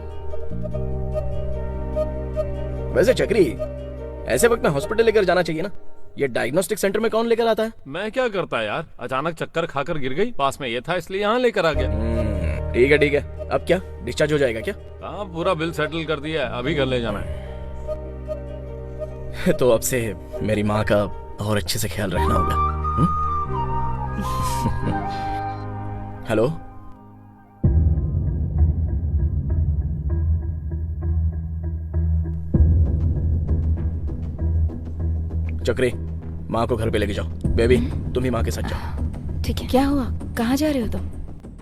वैसे चक्री, ऐसे वक्त में हॉस्पिटल लेकर जाना चाहिए ना। ये डायग्नोस्टिक सेंटर में कौन लेकर आता है? मैं क्या करता यार, अचानक चक्कर खाकर गिर गई, पास में ये था इसलिए यहाँ लेकर आ गया। ठीक है ठीक है। अब क्या डिस्चार्ज हो जाएगा क्या? हाँ पूरा बिल सेटल कर दिया है, अभी घर ले जाना है। तो अब से मेरी माँ का और अच्छे से ख्याल रखना होगा। हेलो, चक्री, माँ को घर पे लेके जाओ। बेबी तुम ही माँ के साथ जाओ। ठीक है। क्या हुआ, कहाँ जा रहे हो तुम?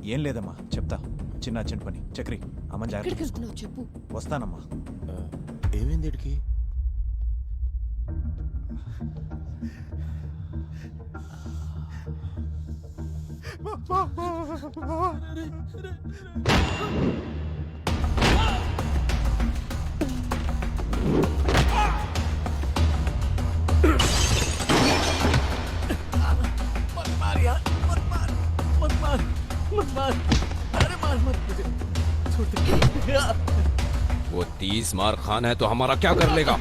ఏం లేదమ్మా, చెప్తా. చిన్న అర్జెంట్ పని. చక్రి అమ్మ జాగ్రత్త. ఎక్కడికి వెళ్తున్నావు చెప్పు. వస్తానమ్మా. ఏమైంది ఇడికి? वो 30 मार खान है तो हमारा क्या कर लेगा?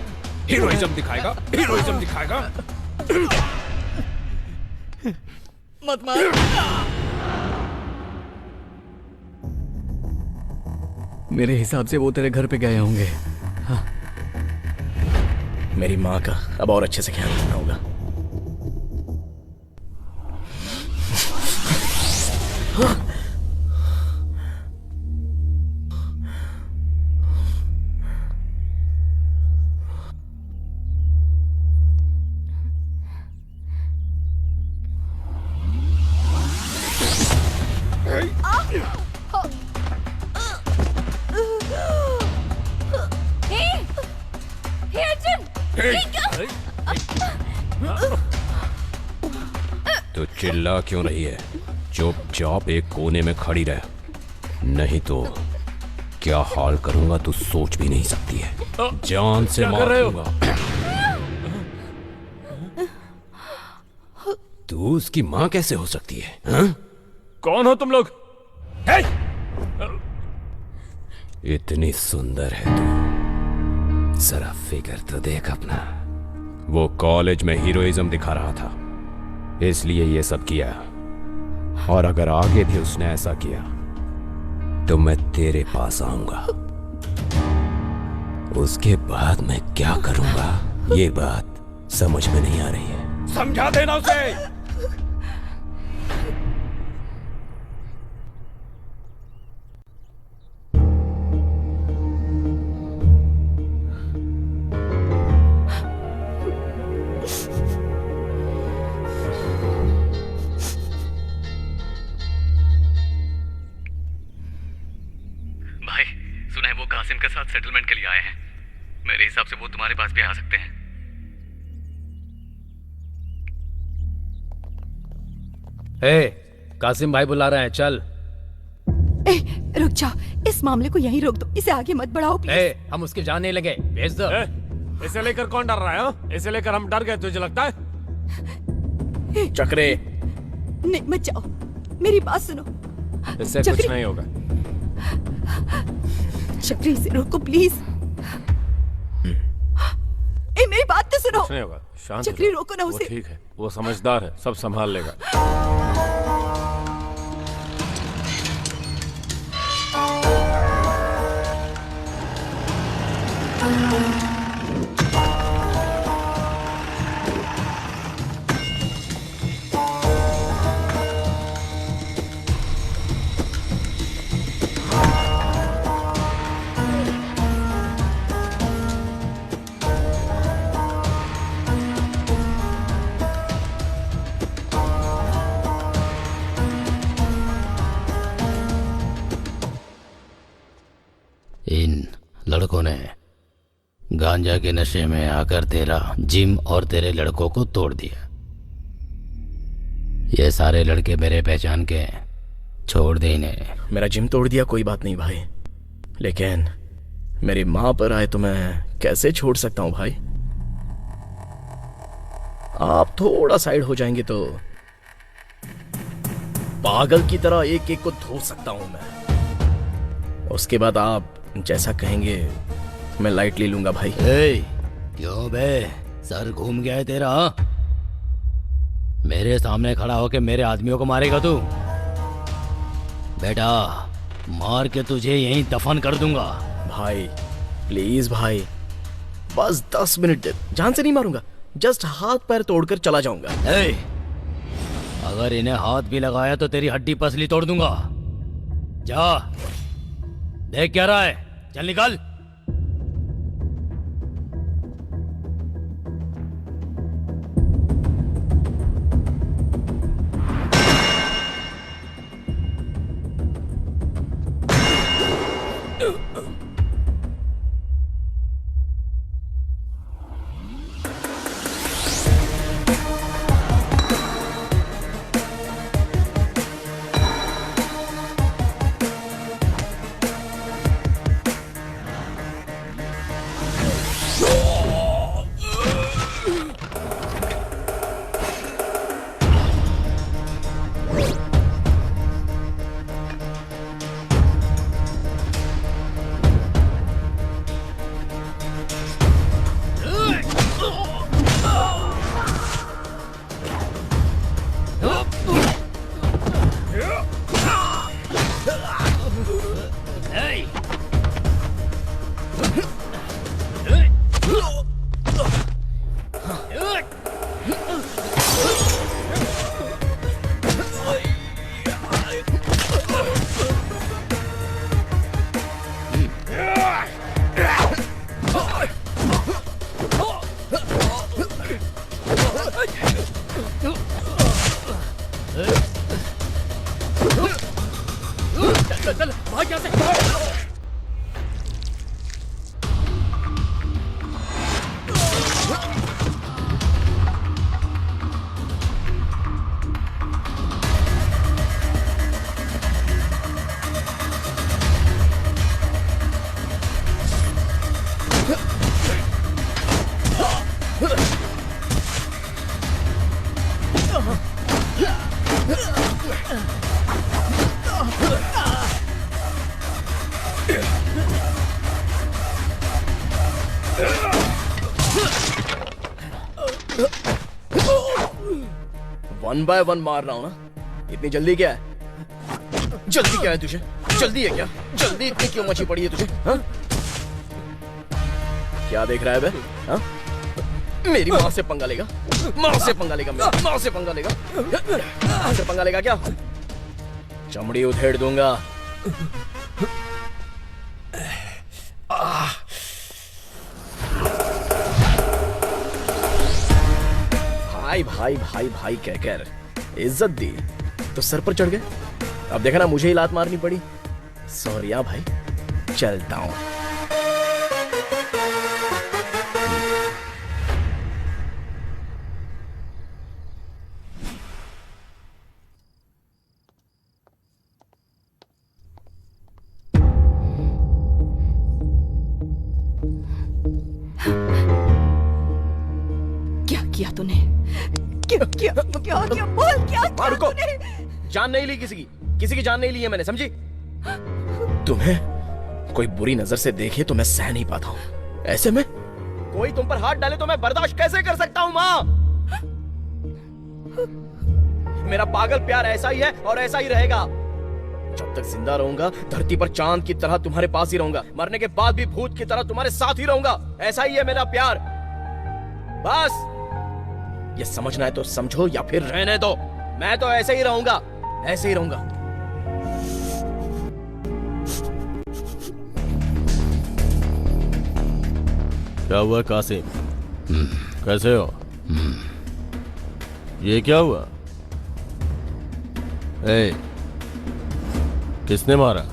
हीरोइज्म दिखाएगा, हीरोइज्म दिखाएगा। मत मार। मेरे हिसाब से वो तेरे घर पे गए होंगे। हाँ। मेरी माँ का अब और अच्छे से ख्याल रखना होगा। हाँ। तो चिल्ला क्यों रही है? चुपचाप एक कोने में खड़ी रह, नहीं तो क्या हाल करूंगा तू सोच भी नहीं सकती है। जान से मार दूंगा। तू उसकी माँ कैसे हो सकती है? हा? कौन हो तुम लोग? इतनी सुंदर है तू, जरा फिगर तो देख अपना। वो कॉलेज में हीरोइज्म दिखा रहा था, इसलिए ये सब किया। और अगर आगे भी उसने ऐसा किया तो मैं तेरे पास आऊंगा। उसके बाद मैं क्या करूंगा ये बात समझ में नहीं आ रही है। समझा देना उसे। कासिम के साथ सेटलमेंट के लिए आए हैं। मेरे हिसाब से वो तुम्हारे पास भी आ सकते हैं। कासिम भाई बुला रहे हैं, चल। रुक जाओ, इस मामले को यहीं रोक दो, इसे आगे मत बढ़ाओ प्लीज। हम उसके जान नहीं लगे, भेज दो। इसे लेकर कौन डर रहा है? इसे लेकर हम डर गए, तुझे लगता है? चक्रे नहीं, मत जाओ, मेरी बात सुनो। इससे कुछ नहीं होगा। चक्री, इसे रोको प्लीज। मेरी बात तो सुनो। कुछ नहीं होगा, शांत चक्री रोको ना उसे। ठीक है, वो समझदार है, सब संभाल लेगा। इन लड़कों ने गांजा के नशे में आकर तेरा जिम और तेरे लड़कों को तोड़ दिया। ये सारे लड़के मेरे पहचान के, छोड़ दे इन्हें। मेरा जिम तोड़ दिया कोई बात नहीं भाई, लेकिन मेरी माँ पर आए तो मैं कैसे छोड़ सकता हूँ भाई। आप थोड़ा साइड हो जाएंगे तो पागल की तरह एक एक को धो सकता हूं मैं। उसके बाद आप जैसा कहेंगे मैं लाइट ले लूंगा भाई। क्यों बे, सर घूम गया है तेरा? मेरे सामने खड़ा होके मेरे आदमियों को मारेगा तू? बेटा, मार के तुझे यहीं दफन कर दूंगा। भाई प्लीज भाई, बस 10 मिनट दे, जान से नहीं मारूंगा, जस्ट हाथ पैर तोड़कर चला जाऊंगा। अगर इन्हें हाथ भी लगाया तो तेरी हड्डी पसली तोड़ दूंगा। जा देख क्या रहा है, चल निकल। चल भाग यहाँ से। वन बाय वन मार रहा हूं ना, इतनी जल्दी क्या है? जल्दी क्या है तुझे? जल्दी है क्या? जल्दी इतनी क्यों मची पड़ी है तुझे? हाँ? क्या देख रहा है बे? हाँ? मेरी माँ से पंगा लेगा? माँ से पंगा लेगा? मेरी माँ से पंगा लेगा? माँ से पंगा लेगा क्या? चमड़ी उधेड़ दूंगा। भाई भाई भाई भाई कहकर इज्जत दी तो सर पर चढ़ गए। अब देखा ना, मुझे ही लात मारनी पड़ी। सॉरी भाई, चलता हूं। क्या किया तूने? क्या क्या क्या क्या बोल, क्या किया रुको, तूने? जान नहीं ली किसी की जान नहीं ली है मैंने, समझी? तुम्हें कोई बुरी नजर से देखे तो मैं सह नहीं पाता हूं। ऐसे में कोई तुम पर हाथ डाले तो मैं बर्दाश्त कैसे कर सकता हूं माँ? मेरा पागल प्यार ऐसा ही है और ऐसा ही रहेगा। जब तक जिंदा रहूंगा धरती पर चांद की तरह तुम्हारे पास ही रहूंगा, मरने के बाद भी भूत की तरह तुम्हारे साथ ही रहूंगा। ऐसा ही है मेरा प्यार। बस ये समझना है तो समझो या फिर रहने दो। मैं तो ऐसे ही रहूंगा, ऐसे ही रहूंगा। क्या हुआ कासिम? कैसे हो? ये क्या हुआ? किसने मारा?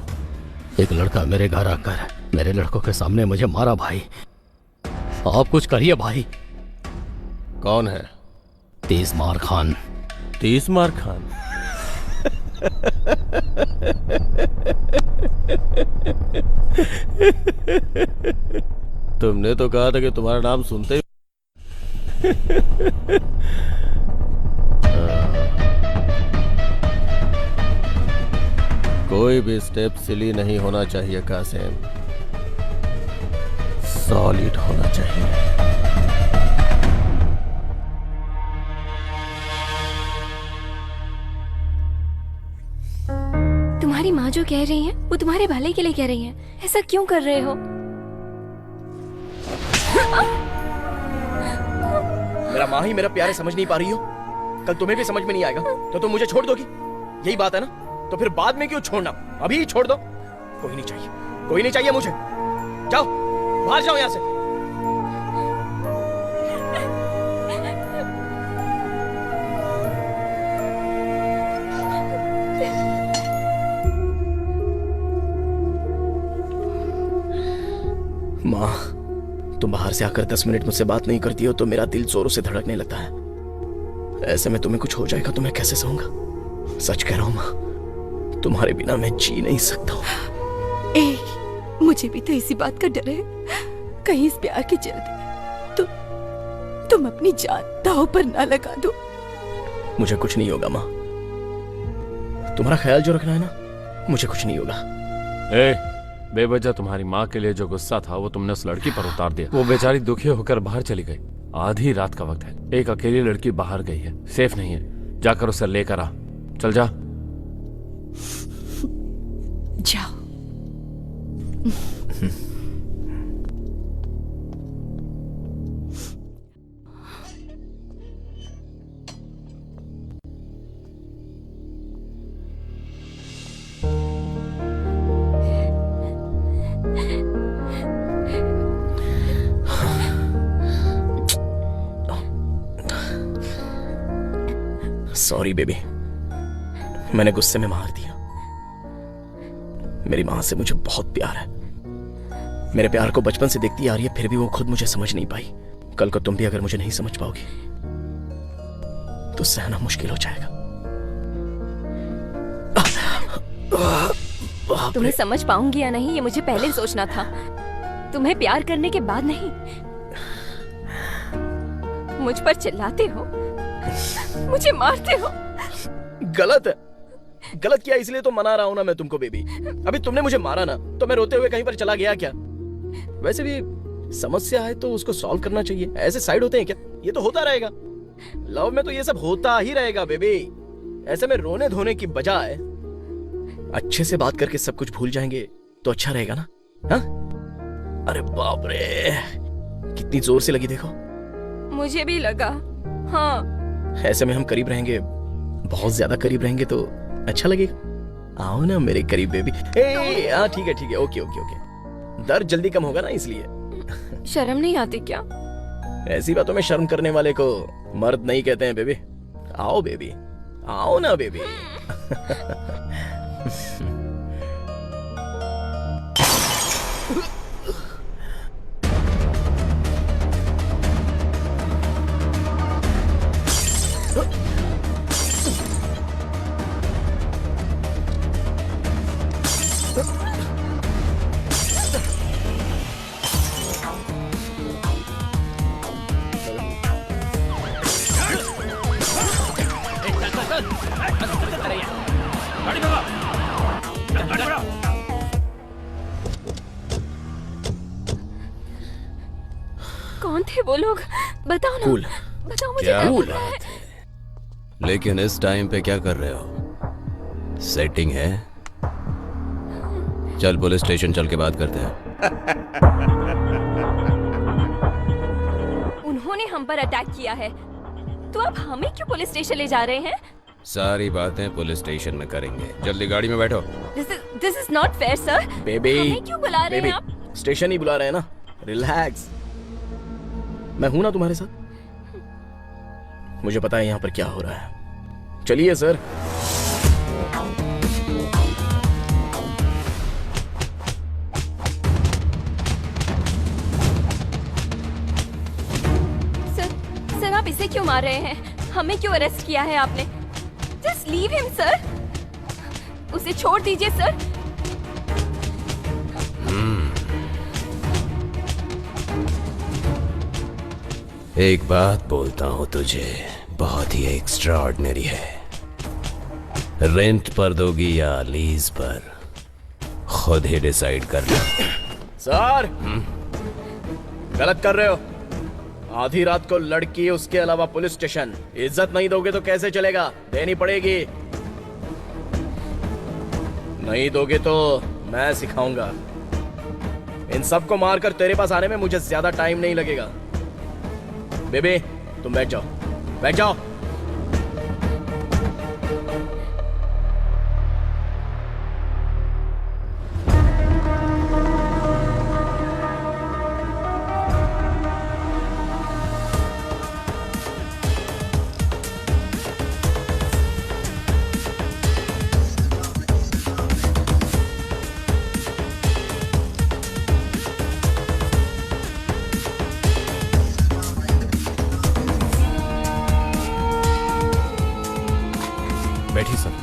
एक लड़का मेरे घर आकर मेरे लड़कों के सामने मुझे मारा भाई। आप कुछ करिए भाई। कौन है? तीसमार खान। तीसमार खान? तुमने तो कहा था कि तुम्हारा नाम सुनते ही कोई भी स्टेप सिली नहीं होना चाहिए कासिम, सॉलिड होना चाहिए। तुम्हारी माँ जो कह रही है वो तुम्हारे भले के लिए कह रही है। ऐसा क्यों कर रहे हो? मेरा माँ ही मेरा प्यारे समझ नहीं पा रही हो? कल तुम्हें भी समझ में नहीं आएगा तो तुम मुझे छोड़ दोगी, यही बात है ना? तो फिर बाद में क्यों छोड़ना, अभी ही छोड़ दो। कोई नहीं चाहिए, कोई नहीं चाहिए मुझे। जाओ बाहर जाओ यहाँ से। माँ, तुम बाहर से आकर 10 मिनट मुझसे बात नहीं करती हो तो मेरा दिल जोरों से धड़कने लगता है। ऐसे में तुम्हें कुछ हो जाएगा तो मैं कैसे सहूंगा? सच कह रहा हूं माँ, तुम्हारे बिना मैं जी नहीं सकता हूँ। मुझे भी तो इसी बात का डर है, कहीं इस प्यार के चलते तुम अपनी जान दांव पर ना लगा दो। मुझे कुछ नहीं होगा माँ, तुम्हारा ख्याल जो रखना है ना, मुझे कुछ नहीं होगा। बेवजह तुम्हारी माँ के लिए जो गुस्सा था वो तुमने उस लड़की पर उतार दिया। वो बेचारी दुखी होकर बाहर चली गई। आधी रात का वक्त है, एक अकेली लड़की बाहर गई है, सेफ नहीं है। जाकर उसे लेकर आ, चल जा। जाओ। सॉरी बेबी, मैंने गुस्से में मार दिया। मेरी मां से मुझे बहुत प्यार है। मेरे प्यार को बचपन से देखती आ रही है, फिर भी वो खुद मुझे समझ नहीं पाई। कल को तुम भी अगर मुझे नहीं समझ पाओगी तो सहना मुश्किल हो जाएगा। तुम्हें समझ पाऊंगी या नहीं ये मुझे पहले सोचना था, तुम्हें प्यार करने के बाद नहीं। मुझ पर चिल्लाते हो, मुझे मारते हो। गलत है, गलत किया इसलिए तो मना रहा हूं ना मैं तुमको बेबी। अभी तुमने मुझे मारा ना तो मैं रोते हुए कहीं पर चला गया क्या? वैसे भी समस्या है तो उसको सॉल्व करना चाहिए। ऐसे साइड होते हैं क्या? ये तो होता रहेगा, लव में तो ये सब होता ही रहेगा बेबी। ऐसे में रोने धोने की बजाय अच्छे से बात करके सब कुछ भूल जाएंगे तो अच्छा रहेगा ना? हाँ? अरे बाप रे, कितनी जोर से लगी देखो। मुझे भी लगा। हाँ, ऐसे में हम करीब रहेंगे, बहुत ज्यादा करीब रहेंगे तो अच्छा लगेगा। आओ ना मेरे करीब बेबी। हाँ ठीक है ठीक है, ओके ओके ओके। दर्द जल्दी कम होगा ना इसलिए। शर्म नहीं आती क्या? ऐसी बातों में शर्म करने वाले को मर्द नहीं कहते हैं बेबी। आओ बेबी, आओ ना बेबी। कौन थे वो लोग? बताओ ना। कूल। बताओ मुझे। क्या कूल। बात है? लेकिन इस टाइम पे क्या कर रहे हो? सेटिंग है? चल पुलिस स्टेशन चल के बात करते हैं। उन्होंने हम पर अटैक किया है तो अब हमें क्यों पुलिस स्टेशन ले जा रहे हैं? सारी बातें पुलिस स्टेशन में करेंगे। जल्दी गाड़ी में बैठो। This is not fair sir. Baby, हमें क्यों बुला रहे हैं आप? स्टेशन ही बुला रहे हैं ना, रिलैक्स। मैं हूं ना तुम्हारे साथ। मुझे पता है यहाँ पर क्या हो रहा है। चलिए सर। सर आप इसे क्यों मार रहे हैं? हमें क्यों अरेस्ट किया है आपने? Just leave him sir. उसे छोड़ दीजिए सर। एक बात बोलता हूं तुझे, बहुत ही एक्स्ट्राऑर्डिनरी है। रेंट पर दोगी या लीज पर, खुद ही डिसाइड कर लो। सर, गलत कर रहे हो। आधी रात को लड़की, उसके अलावा पुलिस स्टेशन। इज्जत नहीं दोगे तो कैसे चलेगा? देनी पड़ेगी। नहीं दोगे तो मैं सिखाऊंगा। इन सबको मारकर तेरे पास आने में मुझे ज्यादा टाइम नहीं लगेगा। बेबी, तुम बैठ जाओ, बैठ जाओ। बैठिए सर।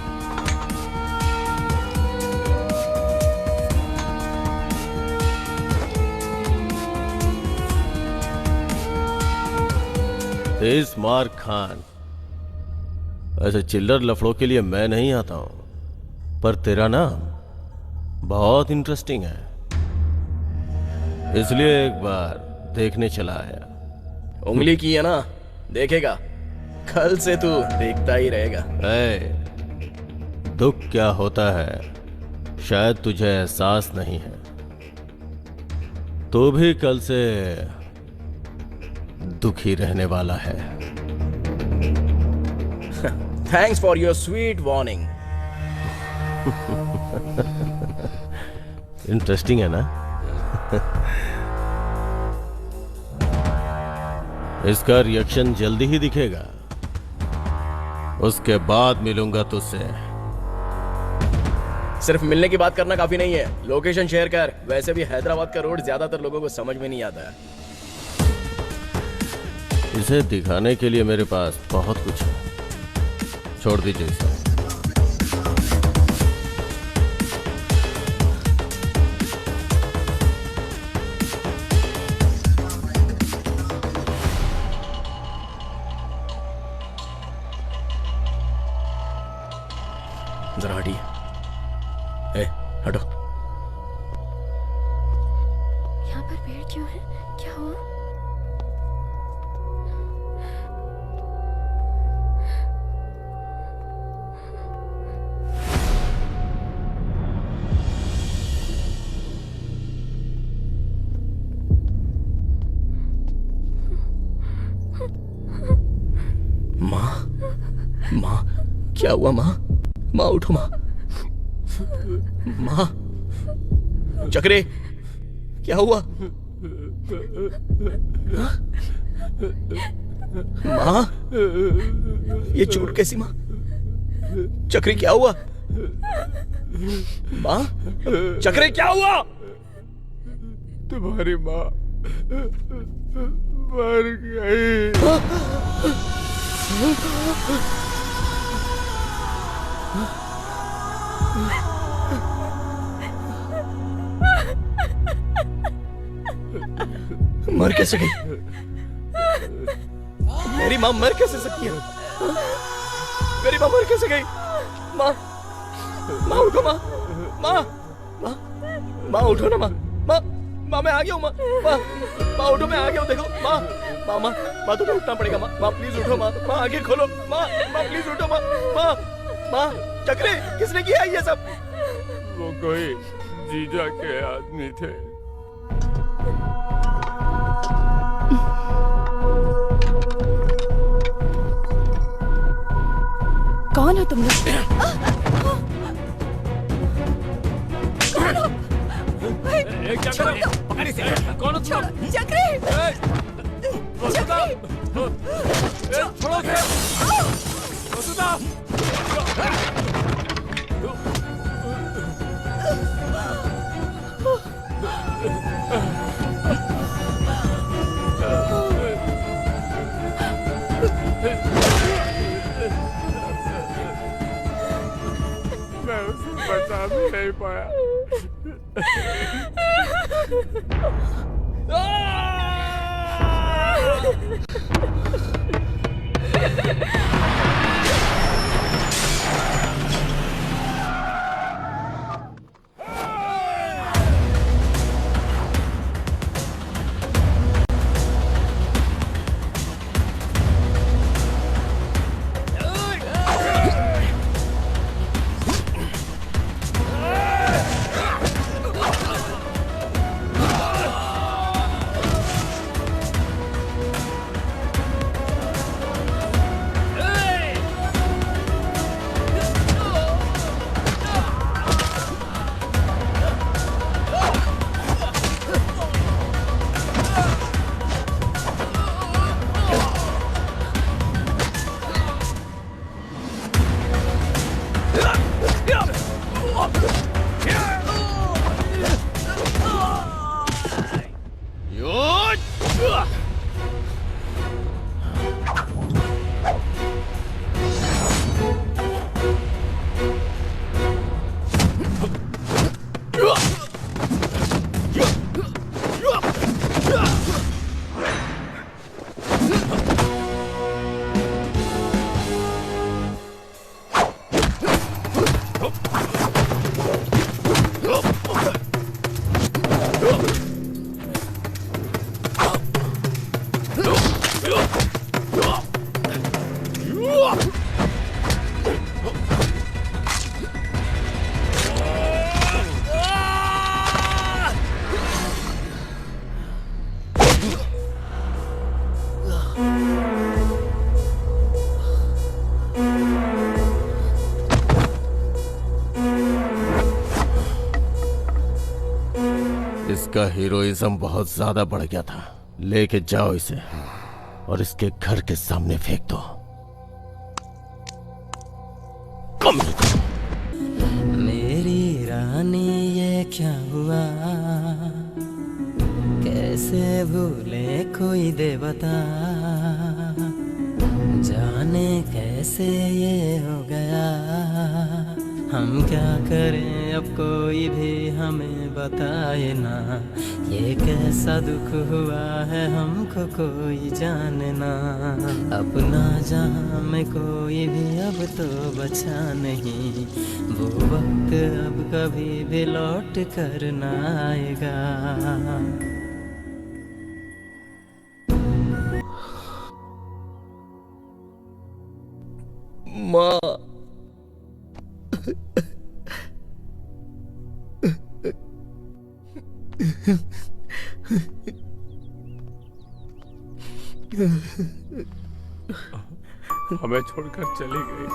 तेज मार्क खान, ऐसे चिल्लर लफड़ों के लिए मैं नहीं आता हूं, पर तेरा नाम बहुत इंटरेस्टिंग है, इसलिए एक बार देखने चला आया। उंगली की है ना, देखेगा, कल से तू देखता ही रहेगा। दुख क्या होता है शायद तुझे एहसास नहीं है। तू भी कल से दुखी रहने वाला है। Thanks for your sweet warning. Interesting है ना? इसका रिएक्शन जल्दी ही दिखेगा, उसके बाद मिलूंगा तुझसे। सिर्फ मिलने की बात करना काफी नहीं है, लोकेशन शेयर कर। वैसे भी हैदराबाद का रोड ज्यादातर लोगों को समझ में नहीं आता है। इसे दिखाने के लिए मेरे पास बहुत कुछ है, छोड़ दीजिए इसे। जरा हटिए। हटो। यहाँ पर पेड़ क्यों है? क्या हुआ? माँ, क्या हुआ माँ? माँ उठो माँ। माँ, चक्रे, क्या हुआ? माँ, ये चोट कैसी माँ? चक्री क्या हुआ? माँ, चक्रे क्या हुआ? तुम्हारी माँ मर गई। मर कैसे गई? मेरी माँ मर कैसे सकती है? मेरी माँ मर कैसे गई? माँ, माँ उठो माँ, माँ, माँ, माँ उठो ना माँ, माँ, माँ मैं आ गया हूँ माँ, माँ, माँ उठो मैं आ गया हूँ, देखो माँ, माँ, माँ, माँ तुम्हें उठना पड़ेगा माँ, माँ प्लीज उठो माँ, माँ आगे खोलो माँ, माँ प्लीज उठो माँ, माँ, माँ, चक्रे किसने किया ये सब? वो कोई जीजा के आदमी थे। कौन हो तुम लोग? कौन हो? चक्री! मैं उसे बचा भी नहीं पाया। का हीरोइज्म बहुत ज्यादा बढ़ गया था। लेके जाओ इसे और इसके घर के सामने फेंक दो। मेरी रानी ये क्या हुआ, कैसे भूले कोई दे बता, जाने कैसे ये हो गया, हम क्या करें अब कोई भी हमें बताए ना, ये कैसा दुख हुआ है हमको कोई जाने ना, अपना जहां में कोई भी अब तो बचा नहीं, वो वक्त अब कभी भी लौट कर ना आएगा। माँ, हमें छोड़कर चली गई।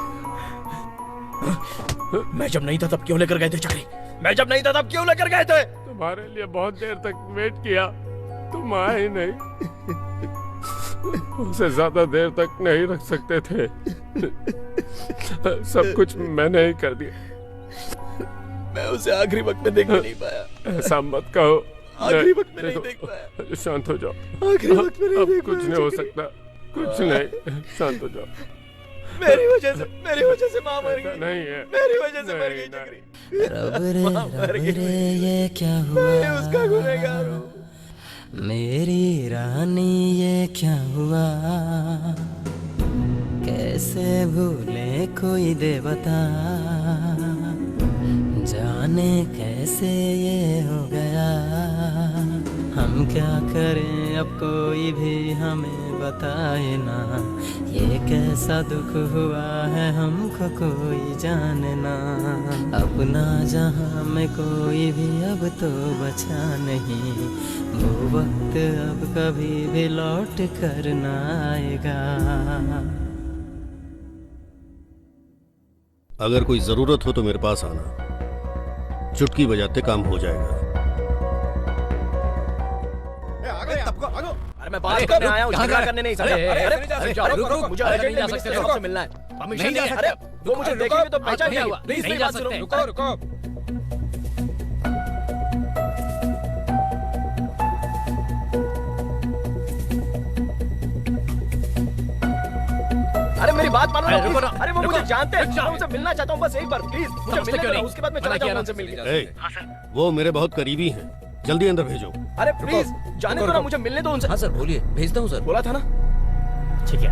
मैं जब नहीं था तब क्यों लेकर गए थे चक्री? मैं जब नहीं था तब क्यों लेकर गए थे? तुम्हारे लिए बहुत देर तक वेट किया, तुम आए नहीं। उसे ज्यादा देर तक नहीं रख सकते थे। सब कुछ मैंने ही कर दिया। मैं उसे आखिरी वक्त में देख नहीं पाया। ऐसा मत कहो। आखिरी वक्त में नहीं देख पाया। शांत हो जाओ। आखिरी वक्त में नहीं अब देख कुछ पाया। नहीं हो सकता, कुछ नहीं। शांत हो जाओ। मेरी वजह से माँ मर गई। नहीं है, मेरी वजह से मर गई चक्री। रब रे रब रे ये क्या हुआ, मैं उसका गुनहगार हूँ। मेरी रानी ये क्या हुआ, कैसे भूले कोई दे बता, जाने कैसे ये हो गया, हम क्या करें अब कोई भी हमें बताए ना, ये कैसा दुख हुआ है हमको कोई जाने ना, अपना जहां में कोई भी अब तो बचा नहीं, वो वक्त अब कभी भी लौट कर ना आएगा। अगर कोई जरूरत हो तो मेरे पास आना, चुटकी बजाते काम हो जाएगा। अरे मैं बात करने आया हूँ, झगड़ा करने नहीं। अरे रुको, मुझे अर्जेंट मिनिस्टर साहब से मिलना है। नहीं जा सकते। अरे वो मुझे देखेंगे तो पहचान नहीं जाएगा। प्लीज नहीं जा सकते। रुको। अरे मेरी बात मानो ना, रुको ना, अरे वो मुझे रुको, जानते हैं। रुक जाओ। मैं उनसे मिलना चाहता हूँ बस एक बार, प्लीज मुझे समझते मिलने क्यों दो, नहीं? उसके बाद मैं चला मना किया जाऊंगा ना। उनसे मिलने। ए, वो मेरे बहुत करीबी हैं, जल्दी अंदर भेजो। अरे प्लीज जाने दो ना, मुझे मिलने दो उनसे। हाँ सर बोलिए, भेजता हूँ सर। बोला था ना। ठीक है।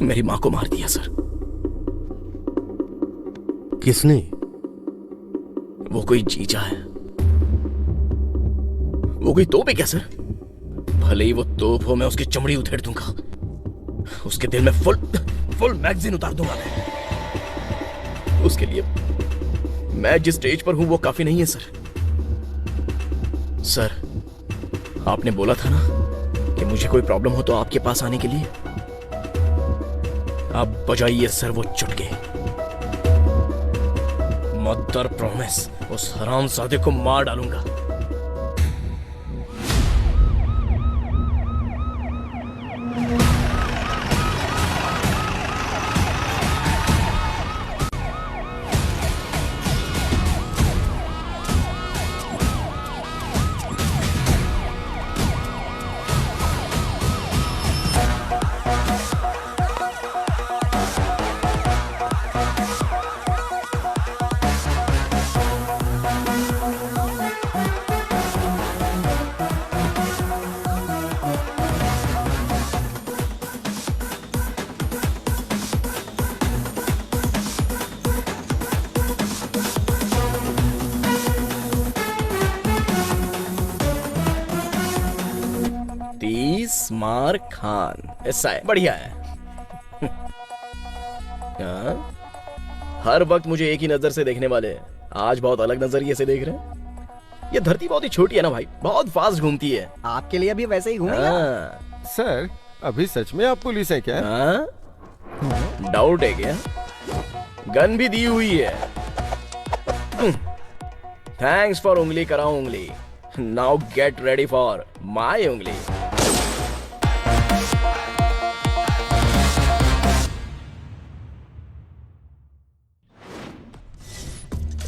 मेरी माँ को मार दिया सर। किसने? वो कोई जीजा है। वो कोई तोप है क्या सर? भले ही वो तोप हो, मैं उसकी चमड़ी उधेड़ दूंगा। उसके दिल में फुल मैगजीन उतार दूंगा मैं। उसके लिए मैं जिस स्टेज पर हूं वो काफी नहीं है सर। सर आपने बोला था ना कि मुझे कोई प्रॉब्लम हो तो आपके पास आने के लिए। आप बजाइए सर वो चुटके। मदर प्रॉमिस उस हरामजादे को मार डालूंगा। मार खान, ऐसा है, बढ़िया है। हर वक्त मुझे एक ही नजर से देखने वाले आज बहुत अलग नजरिए से देख रहे हैं। ये धरती बहुत ही छोटी है ना भाई, बहुत फास्ट घूमती है। आपके लिए भी वैसे ही घूमेगा। सर अभी सच में आप पुलिस हैं क्या? डाउट है क्या? गन भी दी हुई है। थैंक्स फॉर उंगली कराओ उंगली। Now get ready for my उंगली।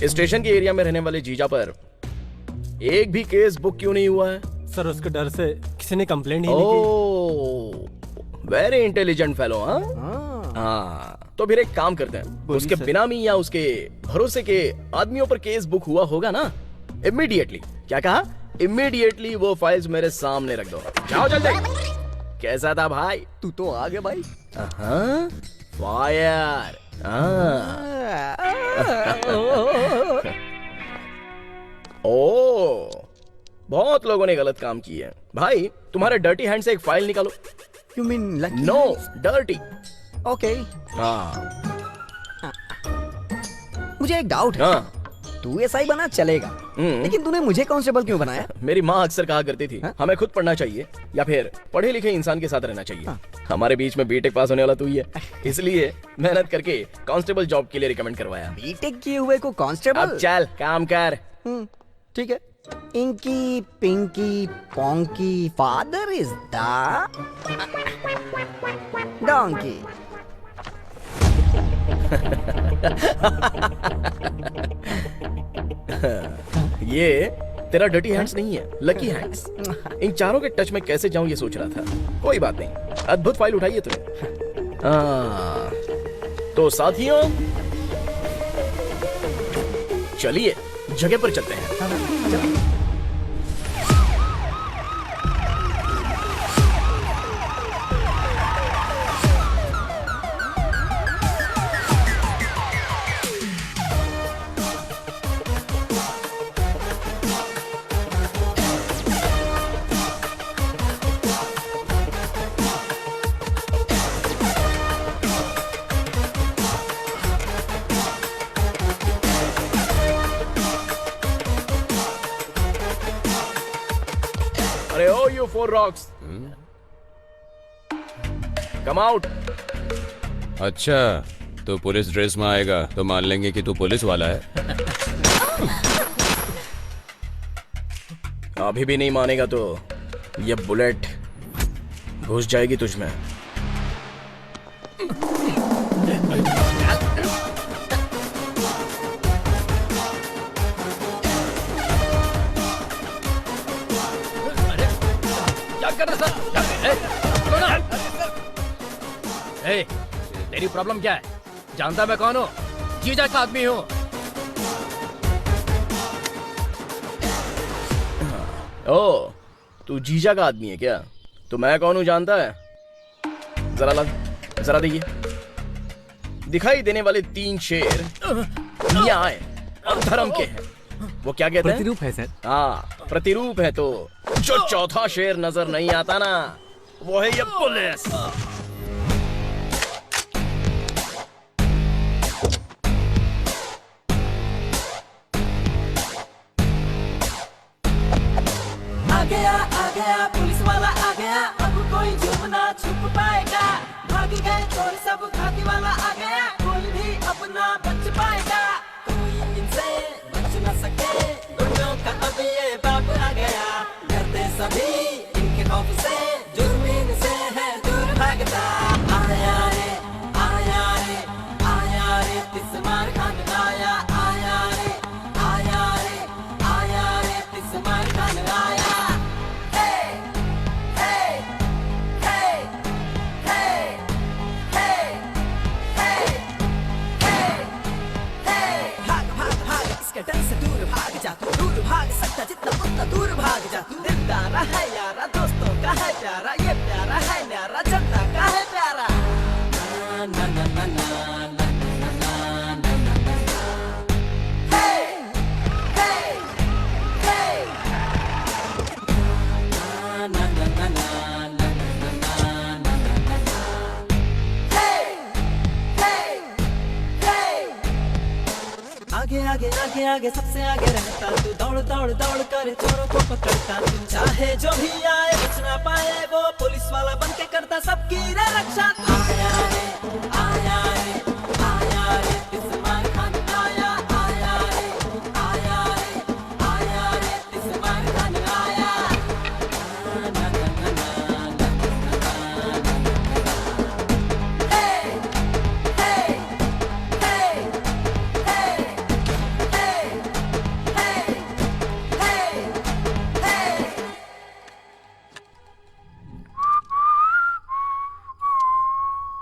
स्टेशन के एरिया में रहने वाले जीजा पर एक भी केस बुक क्यों नहीं हुआ है? सर उसके डर से किसी ने कंप्लेंट ही नहीं की। Very intelligent fellow. हाँ तो फिर एक काम करते हैं, उसके बिनामी या उसके भरोसे के आदमियों पर केस बुक हुआ होगा ना, इमीडिएटली, क्या कहा, इमीडिएटली वो फाइल्स मेरे सामने रख दो। जाओ जल्दी। कैसा था भाई? तू तो आ गया भाई। फायर। ओ बहुत लोगों ने गलत काम किया है भाई। तुम्हारे डर्टी हैंड से एक फाइल निकालो। You mean lucky? No, dirty. Okay. मुझे एक डाउट है। तू एसआई बना चलेगा, लेकिन तूने मुझे कांस्टेबल क्यों बनाया? मेरी माँ अक्सर कहा करती थी हमें खुद पढ़ना चाहिए या फिर पढ़े लिखे इंसान के साथ रहना चाहिए। हमारे बीच में बीटेक पास होने वाला तू ही है, इसलिए मेहनत करके कांस्टेबल जॉब के लिए रिकमेंड करवाया। बीटेक किए हुए को कांस्टेबल? अब चल काम कर। ठीक है। Inky pinky ponky father is the donkey. ये तेरा डर्टी हैंड्स नहीं है, लकी हैंड्स। इन चारों के टच में कैसे जाऊं ये सोच रहा था। कोई बात नहीं, अद्भुत फाइल उठाई है तूने। तो साथियों चलिए जगह पर चलते हैं। You four rocks. Come out. अच्छा तो पुलिस ड्रेस में आएगा तो मान लेंगे कि तू पुलिस वाला है। अभी भी नहीं मानेगा तो ये बुलेट घुस जाएगी तुझमें। तेरी प्रॉब्लम क्या है? जानता मैं कौन हूँ? जीजा का आदमी हूँ। ओ तू जीजा का आदमी है क्या? तो मैं कौन हूँ जानता है? जरा देखिए। दिखाई देने वाले 3 शेर न्याय और धर्म के हैं। वो क्या कहते हैं? प्रतिरूप है सर। हाँ प्रतिरूप है। तो जो चौथा शेर नजर नहीं आता ना, वो है ये पुलिस। आ गया पुलिस वाला आ गया, अब कोई छुप ना छुप पाएगा। भाग गए चोर सब, खाकी वाला आ गया, कोई भी अपना बच पाएगा। कोई इनसे बच न सके, गुंडों का अब ये बाप आ गया। डरते सभी इनके खौफ से, जुर्म इनसे है दूर भागता। आया रे आया रे आया रे, तिस मार खान आया। आया रे आया रे आया रे, तिस मार खान आया। डर से दूर भाग जा तू, दूर भाग सकता जितना उतना दूर भाग जा तू। दिलदारा है यारा, दोस्तों का है प्यारा, ये प्यारा है न्यारा, जनता का है प्यारा। ना ना ना ना ना ना ना ना ना। हे हे हे। ना ना ना ना ना ना ना ना। हे हे हे। आगे आगे आगे आगे सबसे आगे रहता तू, दौड़ दौड़ दौड़ कर चोरों को पकड़ता तू, चाहे जो भी आए बच ना पाए वो, पुलिस वाला बन के करता सबकी रे रक्षा। आया रे आया रे आया रे इस्माइल खान आया, आया रे आया रे आया रे इस्माइल खान आया।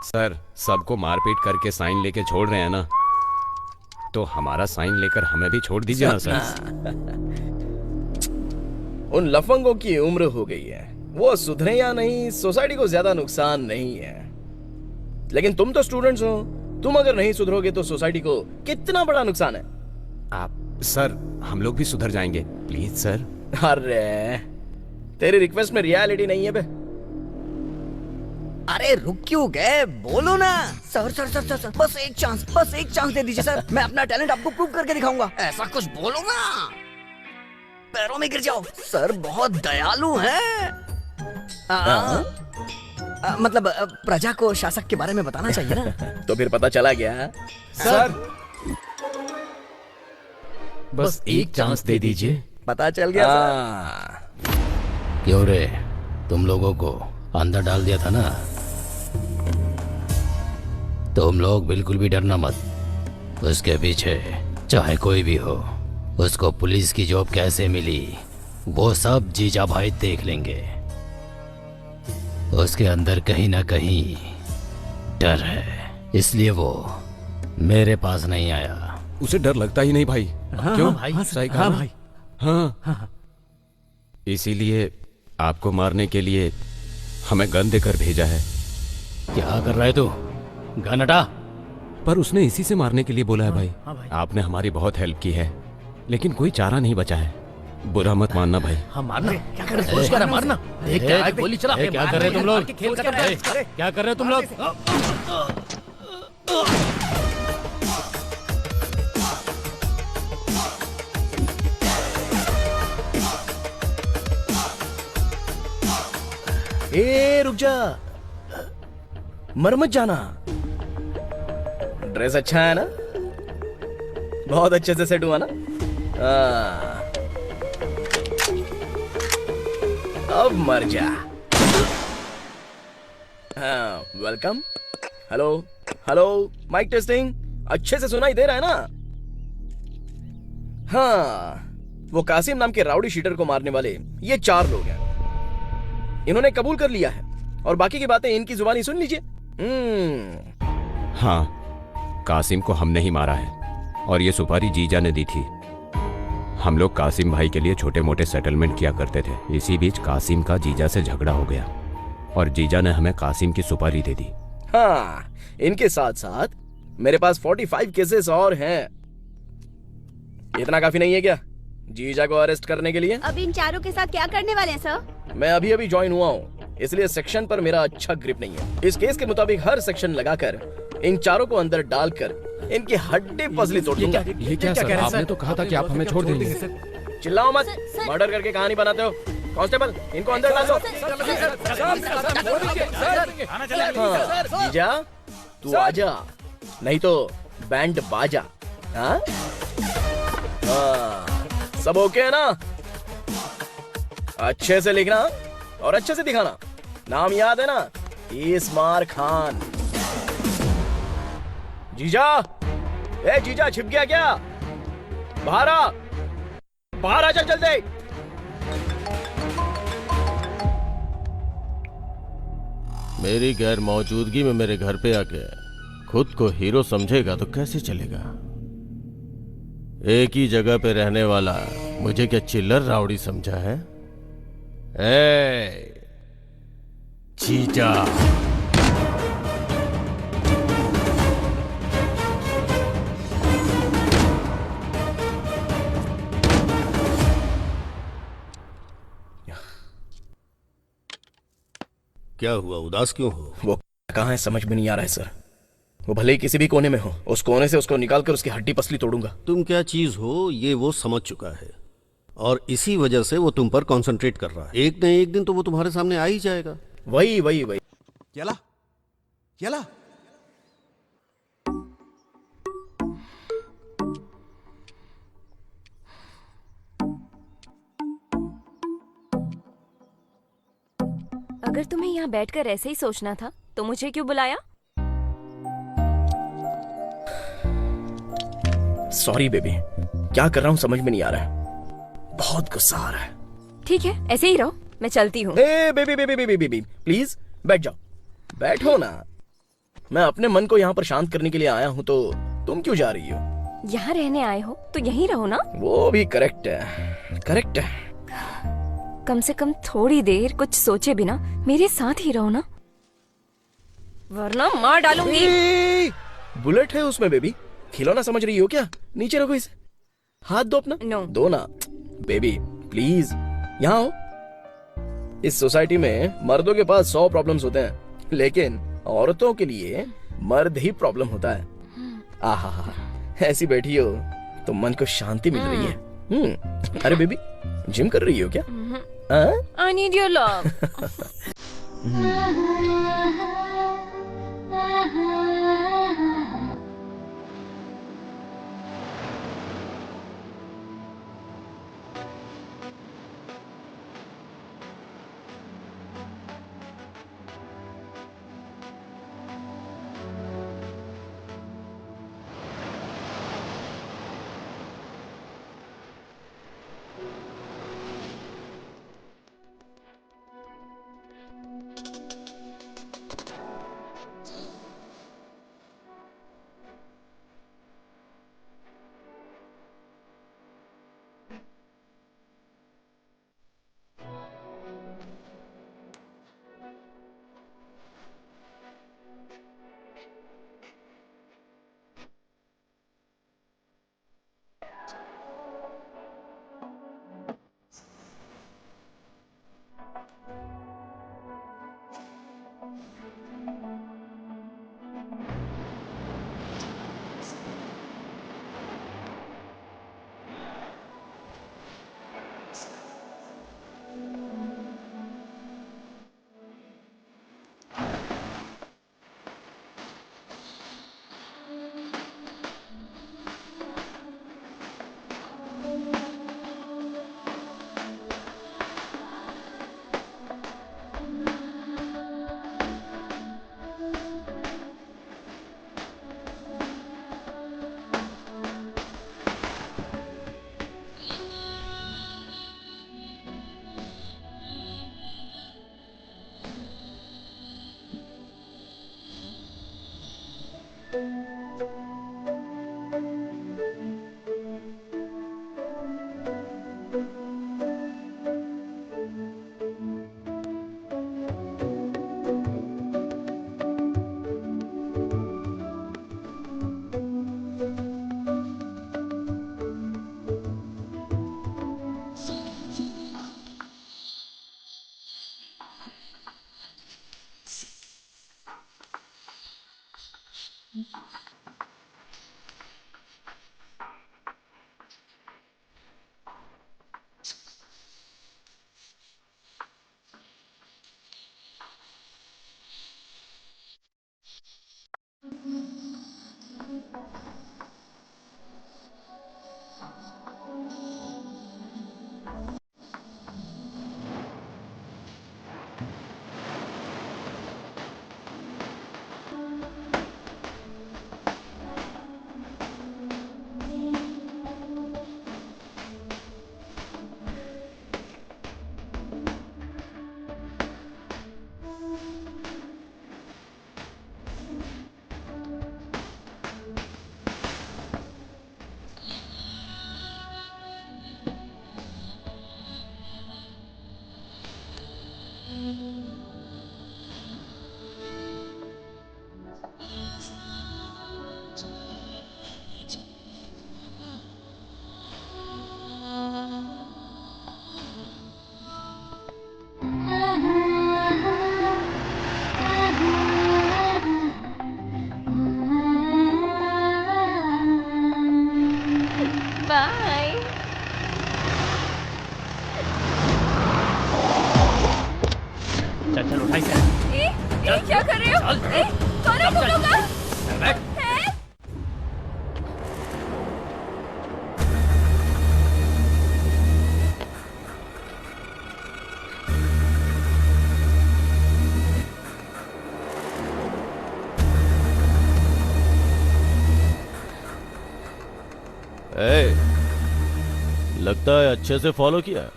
सर, सबको मारपीट करके साइन लेके छोड़ रहे हैं ना, तो हमारा साइन लेकर हमें भी छोड़ दीजिए ना सर। उन लफंगों की उम्र हो गई है, वो सुधरे या नहीं सोसाइटी को ज्यादा नुकसान नहीं है, लेकिन तुम तो स्टूडेंट्स हो, तुम अगर नहीं सुधरोगे तो सोसाइटी को कितना बड़ा नुकसान है। आप सर, हम लोग भी सुधर जाएंगे प्लीज सर। अरे तेरी रिक्वेस्ट में रियलिटी नहीं है बे। अरे रुक क्यों गए, बोलो ना। सर सर सर सर, बस एक चांस दे दीजिए सर, मैं अपना टैलेंट आपको प्रूव करके दिखाऊंगा। ऐसा कुछ बोलो ना, पैरों में गिर जाओ। सर बहुत दयालु हैं। मतलब प्रजा को शासक के बारे में बताना चाहिए ना। तो फिर पता चला गया सर। बस एक चांस दे दीजिए। पता चल गया सर। क्यों रे, तुम लोगों को अंदर डाल दिया था ना, तुम लोग बिल्कुल भी डरना मत। उसके पीछे चाहे कोई भी हो, उसको पुलिस की जॉब कैसे मिली वो सब जीजा भाई देख लेंगे। उसके अंदर कहीं ना कहीं डर है, इसलिए वो मेरे पास नहीं आया। उसे डर लगता ही नहीं भाई। हाँ, क्यों भाई, सही कहा हाँ ना? भाई। हाँ। इसीलिए आपको मारने के लिए हमें गन देकर भेजा है। क्या कर रहा है तू? गन हटा। पर उसने इसी से मारने के लिए बोला है भाई। हाँ भाई। आपने हमारी बहुत हेल्प की है, लेकिन कोई चारा नहीं बचा है। बुरा मत मानना भाई। हाँ मारना, क्या कर रहे हो? मारना। क्या गोली चला? क्या कर रहे हो तुम लोग? खेल खत्म है। क्या कर रहे हो तुम लोग? ए रुक जा, मर मत जाना। ड्रेस अच्छा है ना, बहुत अच्छे से सेट हुआ ना। अब मर जा। हाँ, welcome. Hello hello, mike testing, अच्छे से सुनाई दे रहा है ना? हाँ, वो कासिम नाम के राउडी शीटर को मारने वाले ये 4 लोग हैं। इन्होंने कबूल कर लिया है और बाकी की बातें इनकी जुबानी सुन लीजिए। हाँ, कासिम को हमने ही मारा है और ये सुपारी जीजा ने दी थी। हम लोग कासिम भाई के लिए छोटे मोटे सेटलमेंट किया करते थे। इसी बीच कासिम का जीजा से झगड़ा हो गया और जीजा ने हमें कासिम की सुपारी दे दी। हाँ, इनके साथ साथ मेरे पास 45 केसेस और हैं। इतना काफी नहीं है क्या जीजा को अरेस्ट करने के लिए? अब इन चारों के साथ क्या करने वाले हैं सर? मैं अभी अभी ज्वाइन हुआ हूँ, इसलिए सेक्शन पर मेरा अच्छा ग्रिप नहीं है। इस केस के मुताबिक हर सेक्शन लगाकर इन चारों को अंदर डालकर इनकी हड्डी पसली तोड़ दूंगा। ये क्या सर, आपने तो कहा था कि आप हमें छोड़ देंगे। चिल्लाओ मत, मर्डर करके कहानी बनाते हो। कांस्टेबल, इनको अंदर डालो। जीजा तू आजा, नहीं तो बैंड बाजा। हाँ, सब ओके है ना? अच्छे से लिखना और अच्छे से दिखाना। नाम याद है ना? इस्मार खान। जीजा, ए जीजा, छिप गया क्या? बाहर आ, बाहर आ, चल जल्दी। मेरी गैर मौजूदगी में मेरे घर पे आके खुद को हीरो समझेगा तो कैसे चलेगा? एक ही जगह पे रहने वाला मुझे क्या चिल्लर राउडी समझा है? ए, जीजा। क्या हुआ, उदास क्यों हो? वो कहाँ है समझ में नहीं आ रहा है सर। वो भले ही किसी भी कोने में हो, उस कोने से उसको निकाल कर उसकी हड्डी पसली तोड़ूंगा। तुम क्या चीज हो ये वो समझ चुका है, और इसी वजह से वो तुम पर कंसंट्रेट कर रहा है। एक न एक दिन तो वो तुम्हारे सामने आ ही जाएगा। वही वही वही। चला चला। अगर तुम्हें यहाँ बैठकर ऐसे ही सोचना था तो मुझे क्यों बुलाया? सॉरी बेबी, क्या कर रहा हूँ समझ में नहीं आ रहा है, बहुत गुस्सा आ रहा है। ठीक है, ऐसे ही रहो, मैं चलती हूँ। Baby baby baby baby please बैठ जाओ, बैठो ना। मैं अपने मन को यहाँ पर शांत करने के लिए आया हूँ, तो तुम क्यों जा रही हो? यहाँ रहने आए हो तो यहीं रहो ना। वो भी करेक्ट है, करेक्ट है। कम से कम थोड़ी देर कुछ सोचे बिना मेरे साथ ही रहो ना, वरना मार डालूंगी। बुलेट है उसमें बेबी, खिलौना समझ रही हो क्या? नीचे रखो इसे, हाथ दो अपना। नो। दो ना बेबी प्लीज, यहाँ आओ। इस सोसाइटी में मर्दों के पास 100 प्रॉब्लम्स होते हैं, लेकिन औरतों के लिए मर्द ही प्रॉब्लम होता है। आहा, ऐसी बैठी हो तो मन को शांति मिल रही है। अरे बेबी, जिम कर रही हो क्या? I need your love. Bye. चल चल उठाई से। क्या कर रहे हो? कौन है तुम लोग? लगता है अच्छे से फॉलो किया है।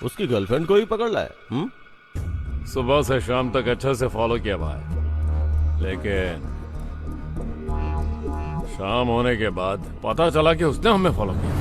उसकी गर्लफ्रेंड को ही पकड़ लाया। सुबह से शाम तक अच्छे से फॉलो किया भाई, लेकिन शाम होने के बाद पता चला कि उसने हमें फॉलो किया।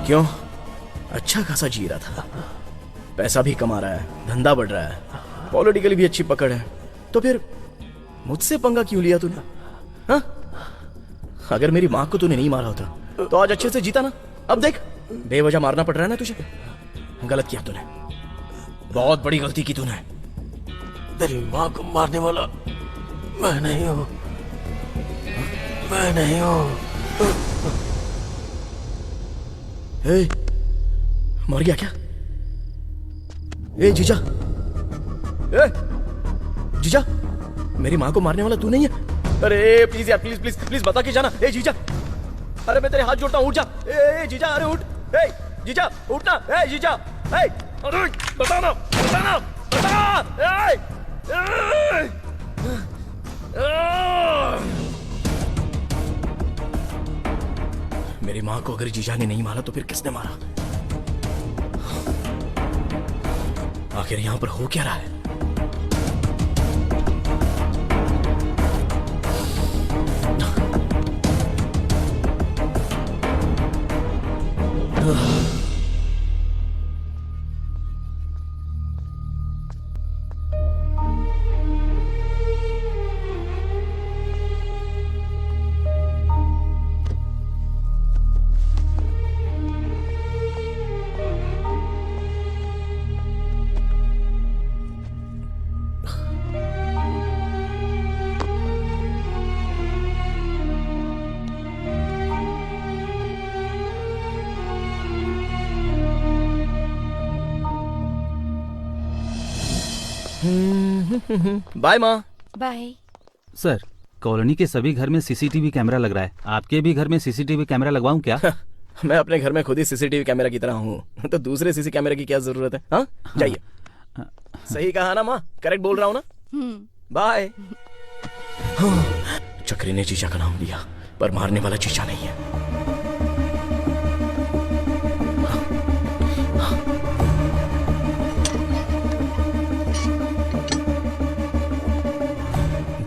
क्यों? अच्छा खासा जी रहा था, पैसा भी कमा रहा है, धंधा बढ़ रहा है, पॉलिटिकली भी अच्छी पकड़ है, तो फिर मुझसे पंगा क्यों लिया तूने? हाँ? अगर मेरी माँ को तूने नहीं मारा होता तो आज अच्छे से जीता ना। अब देख, बेवजह मारना पड़ रहा है ना तुझे। गलत किया तूने, बहुत बड़ी गलती की तूने। तेरी माँ को मारने वाला मैं नहीं हूँ, मैं नहीं हूँ। मर गया क्या? जीजा, जीजा, मेरी माँ को मारने वाला तू नहीं है? अरे प्लीज यार, प्लीज प्लीज प्लीज बता के जाना। जीजा, अरे मैं तेरे हाथ जोड़ता हूँ, उठ जा। ए जीजा, अरे उठ। ए जीजा उठना। ए जीजा, ए अरे बताना बताना बता। मेरी माँ को अगर जीजा ने नहीं मारा तो फिर किसने मारा? आखिर यहाँ पर हो क्या रहा है? बाय माँ। बाय। सर, कॉलोनी के सभी घर में सीसीटीवी कैमरा लग रहा है। आपके भी घर में सीसीटीवी कैमरा लगवाऊं क्या? मैं अपने घर में खुद ही सीसीटीवी कैमरा की तरह हूँ, तो दूसरे सीसी कैमरे की क्या जरूरत है? हाँ जाइए। सही कहा ना माँ? करेक्ट बोल रहा हूँ ना? बाय। चक्री ने चीचा का नाम लिया, पर मारने वाला चीचा नहीं है।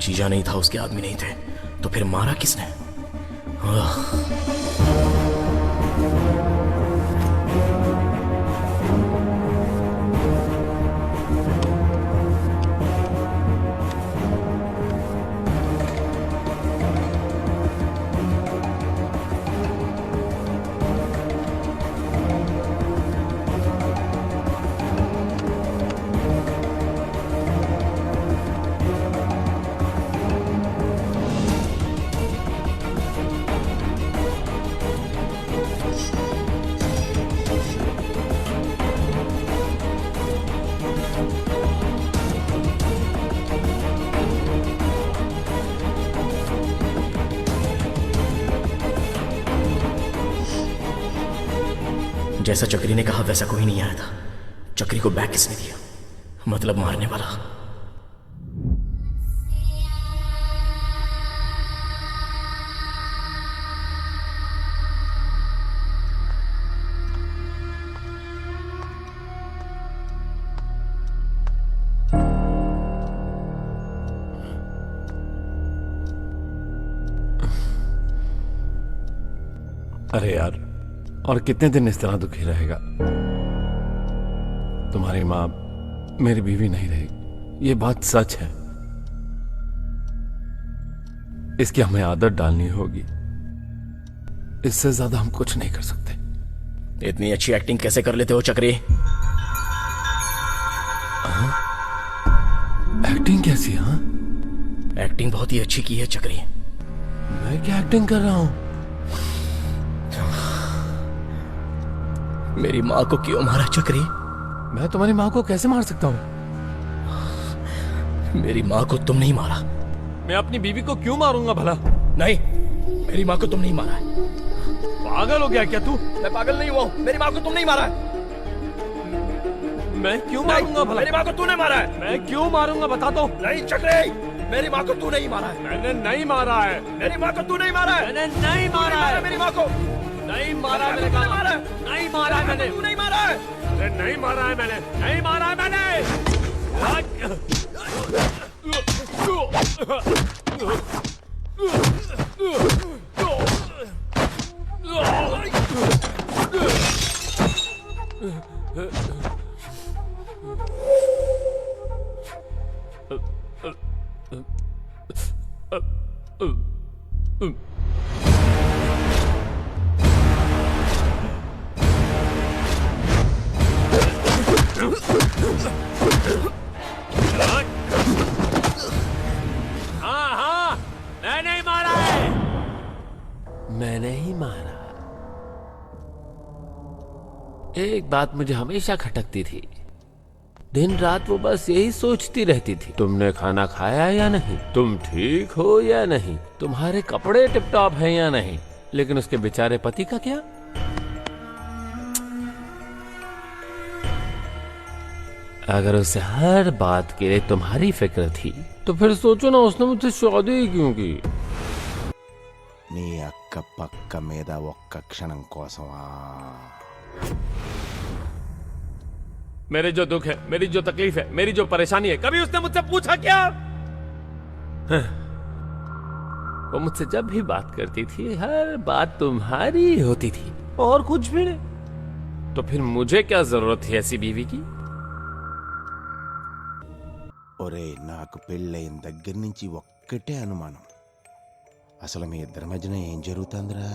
जीजा नहीं था, उसके आदमी नहीं थे, तो फिर मारा किसने? जैसा चक्री ने कहा वैसा कोई नहीं आया था। चक्री को बैग किसने दिया? मतलब मारने वाला। अरे यार, और कितने दिन इस तरह दुखी रहेगा? तुम्हारी माँ मेरी बीवी नहीं रही, ये बात सच है। इसकी हमें आदत डालनी होगी। इससे ज्यादा हम कुछ नहीं कर सकते। इतनी अच्छी एक्टिंग कैसे कर लेते हो चक्री? एक्टिंग कैसी? हाँ, एक्टिंग बहुत ही अच्छी की है चक्री। मैं क्या एक्टिंग कर रहा हूं? मेरी माँ को क्यों मारा चक्री? मैं तुम्हारी माँ को कैसे मार सकता हूँ? मेरी माँ को तुम नहीं मारा। मैं अपनी बीवी को क्यों मारूंगा भला? नहीं, मेरी माँ को तुम नहीं मारा है। पागल हो गया क्या तू? मैं पागल नहीं हुआ, मेरी माँ को तुम नहीं मारा है। मैं क्यों मारूंगा भला? मेरी माँ को तूने मारा है। मैं क्यों मारूंगा बता दो। नहीं चक्री, मेरी माँ को तू नहीं मारा है। मैंने नहीं मारा है। मेरी माँ को तू नहीं मारा है। मैंने नहीं मारा है। मेरी माँ को नहीं मारा है। मैंने नहीं मारा है। मैंने तू नहीं मारा है। नहीं मारा है। मैंने नहीं मारा है। मैंने हाँ, मैं नहीं मारा है। मैंने ही मारा। एक बात मुझे हमेशा खटकती थी। दिन रात वो बस यही सोचती रहती थी, तुमने खाना खाया या नहीं, तुम ठीक हो या नहीं, तुम्हारे कपड़े टिप टॉप हैं या नहीं। लेकिन उसके बेचारे पति का क्या? अगर उसे हर बात के लिए तुम्हारी फिक्र थी तो फिर सोचो ना उसने मुझसे शादी क्यों की? నీ అక్క పక్క మీద ఒక్క క్షణం కోసమా? मेरे जो दुख है, मेरी जो तकलीफ है, मेरी जो परेशानी है, कभी उसने मुझसे पूछा क्या? वो मुझसे जब भी बात करती थी हर बात तुम्हारी होती थी और कुछ भी नहीं। तो फिर मुझे क्या जरूरत थी ऐसी बीवी की? ఒరే నాకు పెళ్ళైన దగ్గర నుంచి ఒక్కటే అనుమానం, అసలు మీ ఇద్దరి మధ్యన ఏం జరుగుతుందిరా?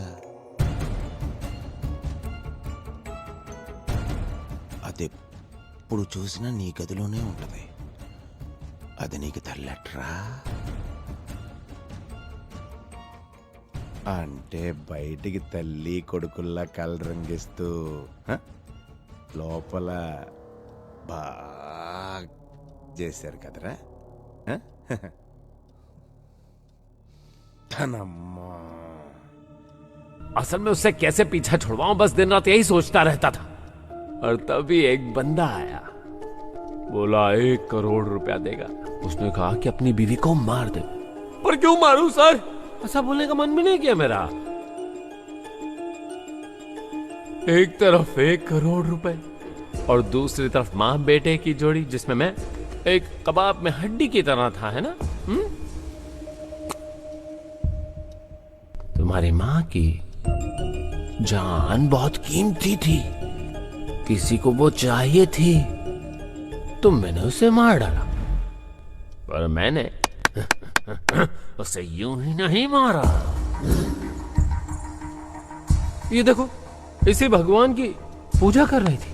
అదెప్పుడు చూసినా నీ గదిలోనే ఉంటది, అది నీకు తల్లట్రా? అంటే బయటికి తల్లి కొడుకుల్లా కలరంగిస్తూ లోపల బాగా చేశారు కదరా? असल में उससे कैसे पीछा छुड़वाऊं, बस दिन रात यही सोचता रहता था। और तभी एक बंदा आया, बोला 1 करोड़ रुपया देगा। उसने कहा कि अपनी बीवी को मार दे। पर क्यों मारूं सर? ऐसा बोलने का मन भी नहीं किया मेरा। एक तरफ 1 करोड़ रुपए और दूसरी तरफ मां बेटे की जोड़ी, जिसमें मैं एक कबाब में हड्डी की तरह था, है ना? तुम्हारी मां की जान बहुत कीमती थी, किसी को वो चाहिए थी, तो मैंने उसे मार डाला। पर मैंने उसे यूं ही नहीं मारा। ये देखो, इसी भगवान की पूजा कर रही थी।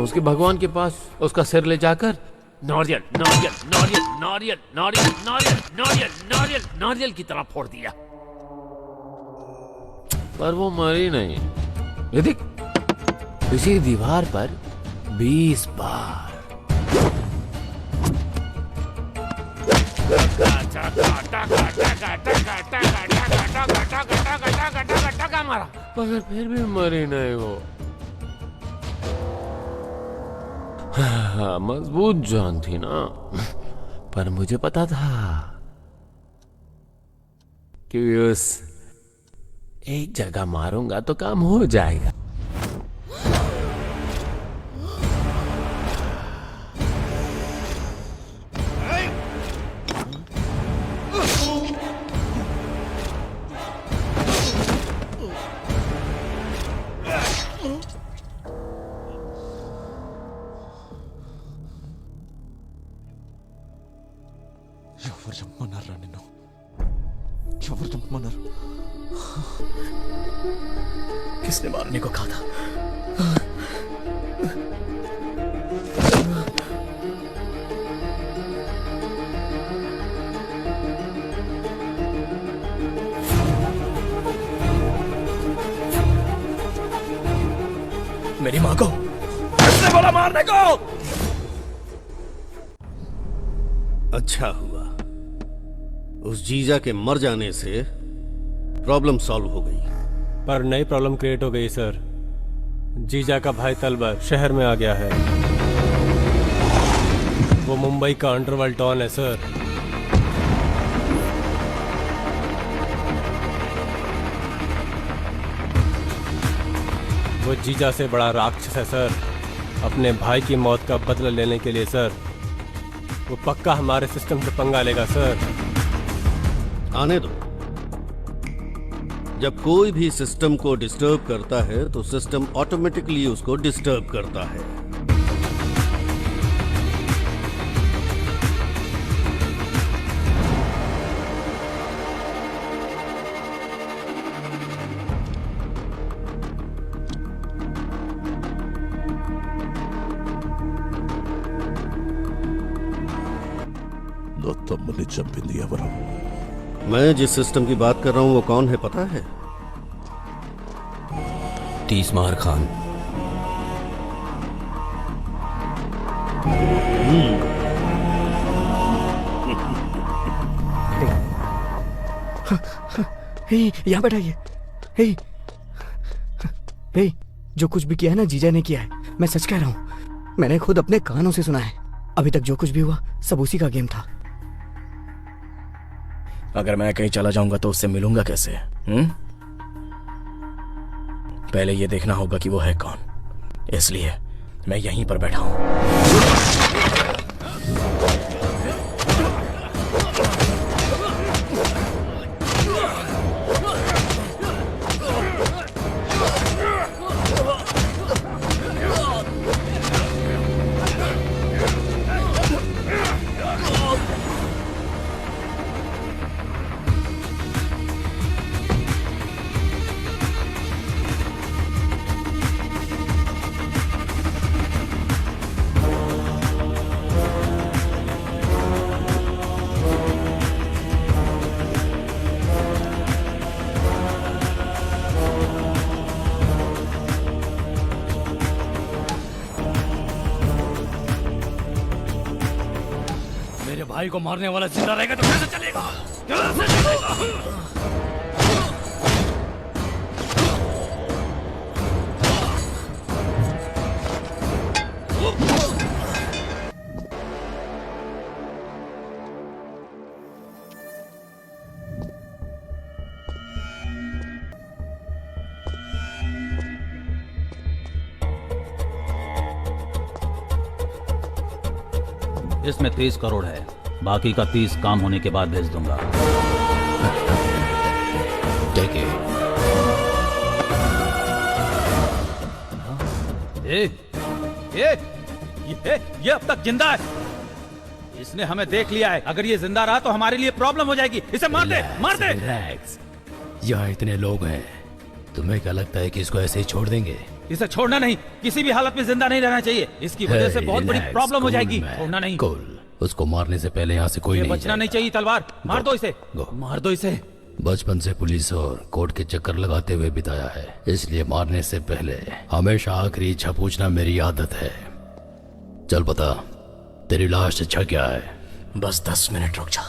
उसके भगवान के पास उसका सिर ले जाकर नारियल नारियल नारियल नारियल नारियल नारियल नारियल नारियल नारियल की तरह फोड़ दिया, पर वो मरी नहीं। ये देख, इसी दीवार पर 20 बार मारा, पर फिर भी मरी नहीं वो। मजबूत जान थी ना, पर मुझे पता था कि उस एक जगह मारूंगा तो काम हो जाएगा। ఎవరు చంపమన్నారా నిన్ను? ఎవరు చంపమన్నారు? किसने मारने को कहा था? मेरी माँ को किसने बोला मारने को? अच्छा हुआ, उस जीजा के मर जाने से प्रॉब्लम सॉल्व हो गई। पर नई प्रॉब्लम क्रिएट हो गई सर। जीजा का भाई तलबर शहर में आ गया है। वो मुंबई का अंडरवर्ल्ड डॉन है सर। वो जीजा से बड़ा राक्षस है सर। अपने भाई की मौत का बदला लेने के लिए सर वो पक्का हमारे सिस्टम से पंगा लेगा सर। आने दो, जब कोई भी सिस्टम को डिस्टर्ब करता है तो सिस्टम ऑटोमेटिकली उसको डिस्टर्ब करता है। తమ్ముని చంపింది ఎవరు? मैं जिस सिस्टम की बात कर रहा हूं वो कौन है पता है? तीसमार खान। यहाँ बैठाइए। हे, जो कुछ भी किया है ना जीजा ने किया है, मैं सच कह रहा हूँ। मैंने खुद अपने कानों से सुना है। अभी तक जो कुछ भी हुआ सब उसी का गेम था। अगर मैं कहीं चला जाऊंगा तो उससे मिलूंगा कैसे? पहले ये देखना होगा कि वो है कौन, इसलिए मैं यहीं पर बैठा हूं। भाई को मारने वाला जिंदा रहेगा तो कैसे चलेगा? कैसे चलेगा? इसमें 30 करोड़ है, बाकी का 30 काम होने के बाद भेज दूंगा। ठीक है। ये अब तक जिंदा है। इसने हमें देख लिया है। अगर ये जिंदा रहा तो हमारे लिए प्रॉब्लम हो जाएगी। इसे मार दे, मार दे। रिलैक्स। यहाँ इतने लोग हैं, तुम्हें क्या लगता है कि इसको ऐसे ही छोड़ देंगे? इसे छोड़ना नहीं, किसी भी हालत में जिंदा नहीं रहना चाहिए। इसकी वजह से बहुत बड़ी प्रॉब्लम हो जाएगी। छोड़ना नहीं। उसको मारने से पहले यहाँ से कोई नहीं बचना नहीं चाहिए। तलवार मार दो इसे, मार दो इसे। बचपन से पुलिस और कोर्ट के चक्कर लगाते हुए बिताया है, इसलिए मारने से पहले हमेशा आखिरी इच्छा पूछना मेरी आदत है। चल बता, तेरी लास्ट इच्छा क्या है? बस 10 मिनट रुक जा,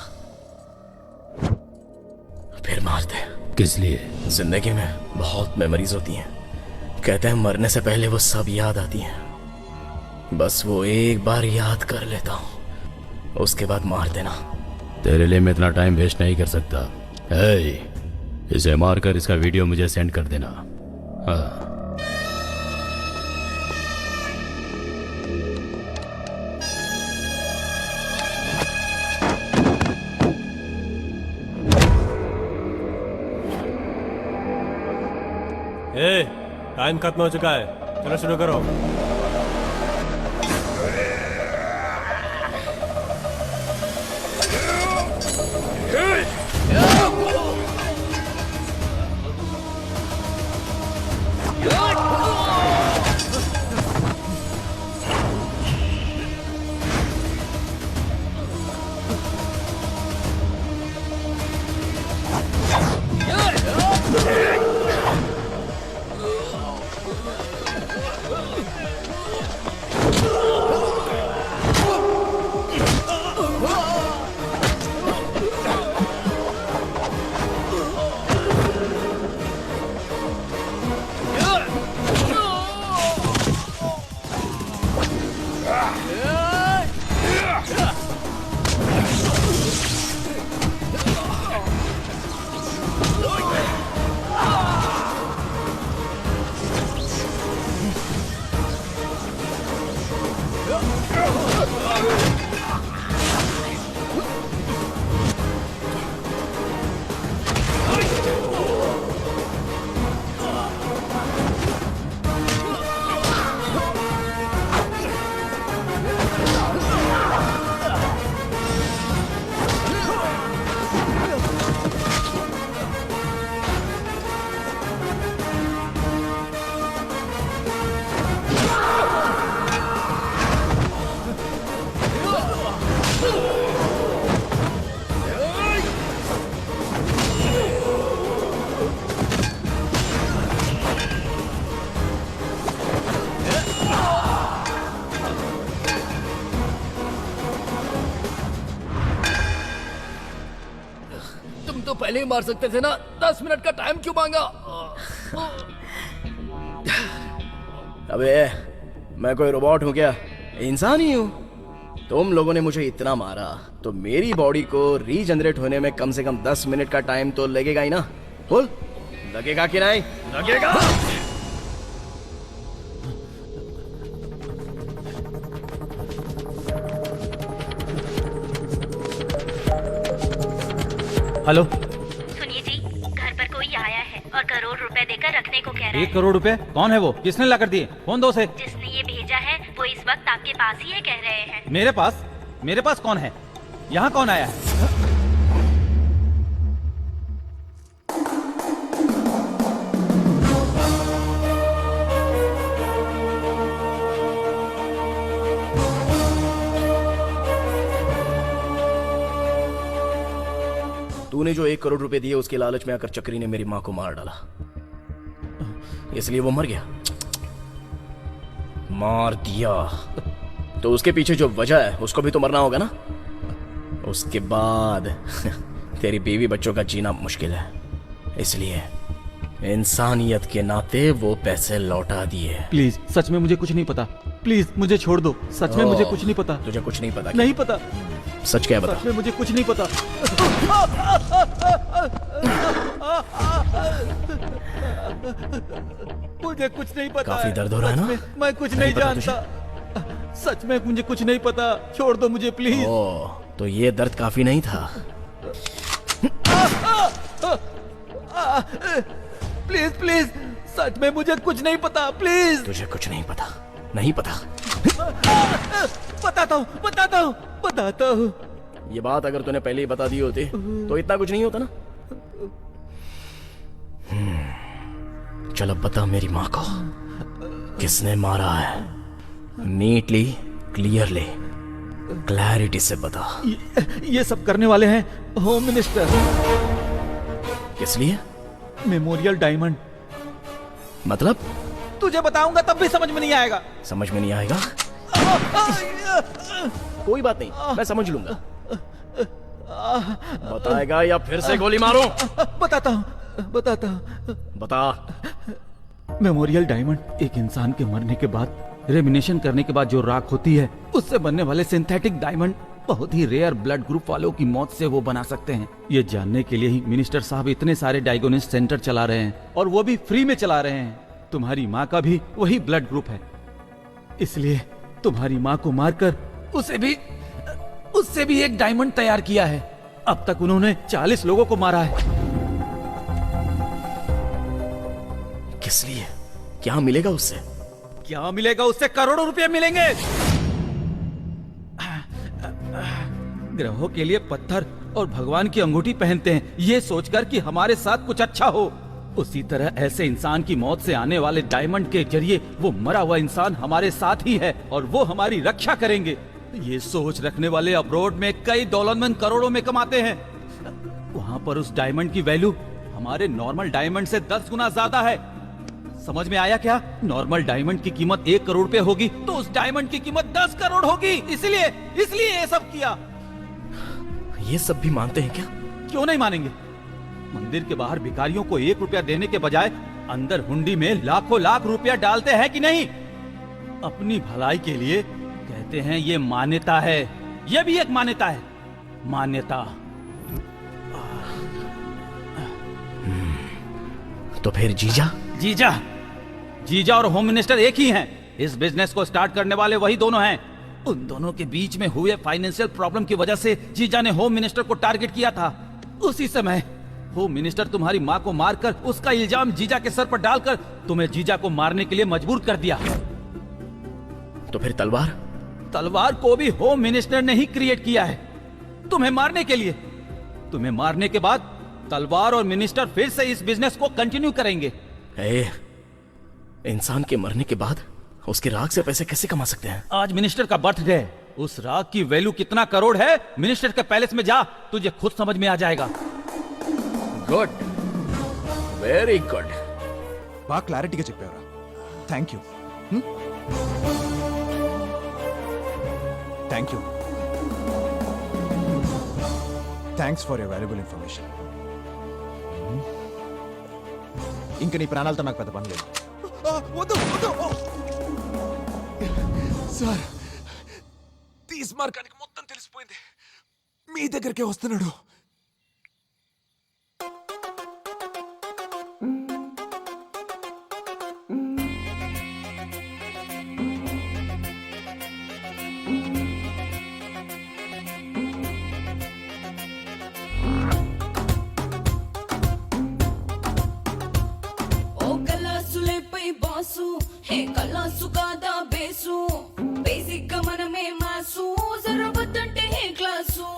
फिर मार दे। किस लिए? जिंदगी में बहुत मेमोरीज होती हैं, कहते हैं मरने से पहले वो सब याद आती हैं। बस वो एक बार याद कर लेता हूँ, उसके बाद मार देना। तेरे लिए मैं इतना टाइम वेस्ट नहीं कर सकता। इसे मारकर इसका वीडियो मुझे सेंड कर देना। हाँ। टाइम खत्म हो चुका है, चलो शुरू करो। तो पहले ही मार सकते थे ना, 10 मिनट का टाइम क्यों मांगा? अबे मैं कोई रोबोट हूँ क्या? इंसान ही हूँ। तुम लोगों ने मुझे इतना मारा तो मेरी बॉडी को रीजनरेट होने में कम से कम 10 मिनट का टाइम तो लगेगा ही ना। बोल, लगेगा कि नहीं? लगेगा। हेलो, सुनिए जी, घर पर कोई आया है और करोड़ रुपए देकर रखने को कह रहा है। 1 करोड़ रुपए? कौन है वो? किसने ला कर दिए? फोन दो उसे। जिसने ये भेजा है वो इस वक्त आपके पास ही है, कह रहे हैं। मेरे पास? मेरे पास कौन है? यहाँ कौन आया है? तूने जो 1 करोड़ रुपए दिए उसके लालच में आकर चक्री ने मेरी माँ को मार डाला, इसलिए वो मर गया। मार दिया तो उसके पीछे जो वजह है उसको भी तो मरना होगा ना। उसके बाद तेरी बीवी बच्चों का जीना मुश्किल है, इसलिए इंसानियत के नाते वो पैसे लौटा दिए। प्लीज, सच में मुझे कुछ नहीं पता। प्लीज मुझे छोड़ दो, सच में मुझे कुछ नहीं पता। तुझे कुछ नहीं पता? नहीं पता। सच क्या बता? सच में मुझे कुछ नहीं पता। मुझे कुछ नहीं पता। काफी दर्द हो रहा है ना? मैं कुछ नहीं जानता। सच में मुझे कुछ नहीं पता। छोड़ दो मुझे प्लीज। तो ये दर्द काफी नहीं था। प्लीज प्लीज, सच में मुझे कुछ नहीं पता। प्लीज। तुझे कुछ नहीं पता? नहीं पता? बताता हूँ, बताता हूँ, बताता हूँ। ये बात अगर तूने पहले ही बता दी होती तो इतना कुछ नहीं होता ना। चल अब बता मेरी माँ को किसने मारा है। नीटली, क्लियरली, क्लैरिटी से बता। ये सब करने वाले हैं होम मिनिस्टर। किस लिए? Memorial diamond. मतलब? तुझे बताऊंगा तब भी समझ में नहीं आएगा। समझ में नहीं आएगा? कोई बात नहीं, मैं समझ लूंगा। बताएगा या फिर से गोली मारूं? बताता हूँ, बताता हूँ। बता। मेमोरियल डायमंड एक इंसान के मरने के बाद, रेमिनेशन करने के बाद जो राख होती है, उससे बनने वाले सिंथेटिक डायमंड बहुत ही रेयर ब्लड ग्रुप वालों की मौत से वो बना सकते हैं। ये जानने के लिए ही मिनिस्टर साहब इतने सारे डायगोनिस्ट सेंटर चला रहे हैं, और वो भी फ्री में चला रहे हैं। तुम्हारी माँ का भी वही ब्लड ग्रुप है, इसलिए तुम्हारी माँ को मारकर उससे भी एक डायमंड तैयार किया है। अब तक उन्होंने 40 लोगों को मारा है। किस लिए? क्या मिलेगा उससे? क्या मिलेगा उससे? करोड़ों रुपए मिलेंगे। ग्रहों के लिए पत्थर और भगवान की अंगूठी पहनते हैं, ये सोचकर कि हमारे साथ कुछ अच्छा हो। उसी तरह ऐसे इंसान की मौत से आने वाले डायमंड के जरिए वो मरा हुआ इंसान हमारे साथ ही है और वो हमारी रक्षा करेंगे। ये सोच रखने वाले अब्रोड में कई डॉलरमैन करोड़ों में कमाते हैं। वहाँ पर उस डायमंड की वैल्यू हमारे नॉर्मल डायमंड से 10 गुना ज्यादा है। समझ में आया क्या? नॉर्मल डायमंड की कीमत 1 करोड़ रुपए होगी तो उस डायमंड की कीमत 10 करोड़ होगी। इसलिए ये सब किया। ये सब भी मानते हैं क्या? क्यों नहीं मानेंगे? मंदिर के बाहर भिखारियों को 1 रुपया देने के बजाय अंदर हुंडी में लाखों लाख रुपया डालते हैं कि नहीं? अपनी भलाई के लिए कहते हैं ये मान्यता है। ये भी एक मान्यता है, मान्यता। तो फिर जीजा और होम मिनिस्टर एक ही हैं। इस बिजनेस को स्टार्ट करने वाले वही दोनों हैं। उन दोनों के बीच में हुए फाइनेंशियल प्रॉब्लम की वजह से जीजा ने होम मिनिस्टर को टारगेट किया था। उसी समय होम मिनिस्टर तुम्हारी माँ को मारकर उसका इल्जाम जीजा के सर पर डालकर तुम्हें जीजा को मारने के लिए मजबूर कर दिया। तो फिर तलवार को भी होम मिनिस्टर ने ही क्रिएट किया है तुम्हें मारने के लिए। तुम्हें मारने के बाद तलवार और मिनिस्टर फिर से इस बिजनेस को कंटिन्यू करेंगे। इंसान के मरने के बाद उसके राख से पैसे कैसे कमा सकते हैं? आज मिनिस्टर का बर्थडे है। उस राख की वैल्यू कितना करोड़ है, मिनिस्टर के पैलेस में जा, तुझे खुद समझ में आ जाएगा। Good, very good. బాగా క్లారిటీగా చెప్పావురా. Thank you. Thank you. Thanks for your valuable information. ఇంక నీ ప్రాణాలతో నాకు పెద్ద పని లేదు. వద్దు వద్దు. సార్, తీసి మార్కానికి మొత్తం తెలిసిపోయింది. మీ దగ్గరికే వస్తున్నాడు. బాసు హే కలాసు కాదా బేసు బేసిక్ గా మనమే మాసు జరబద్దంటే హే క్లాసు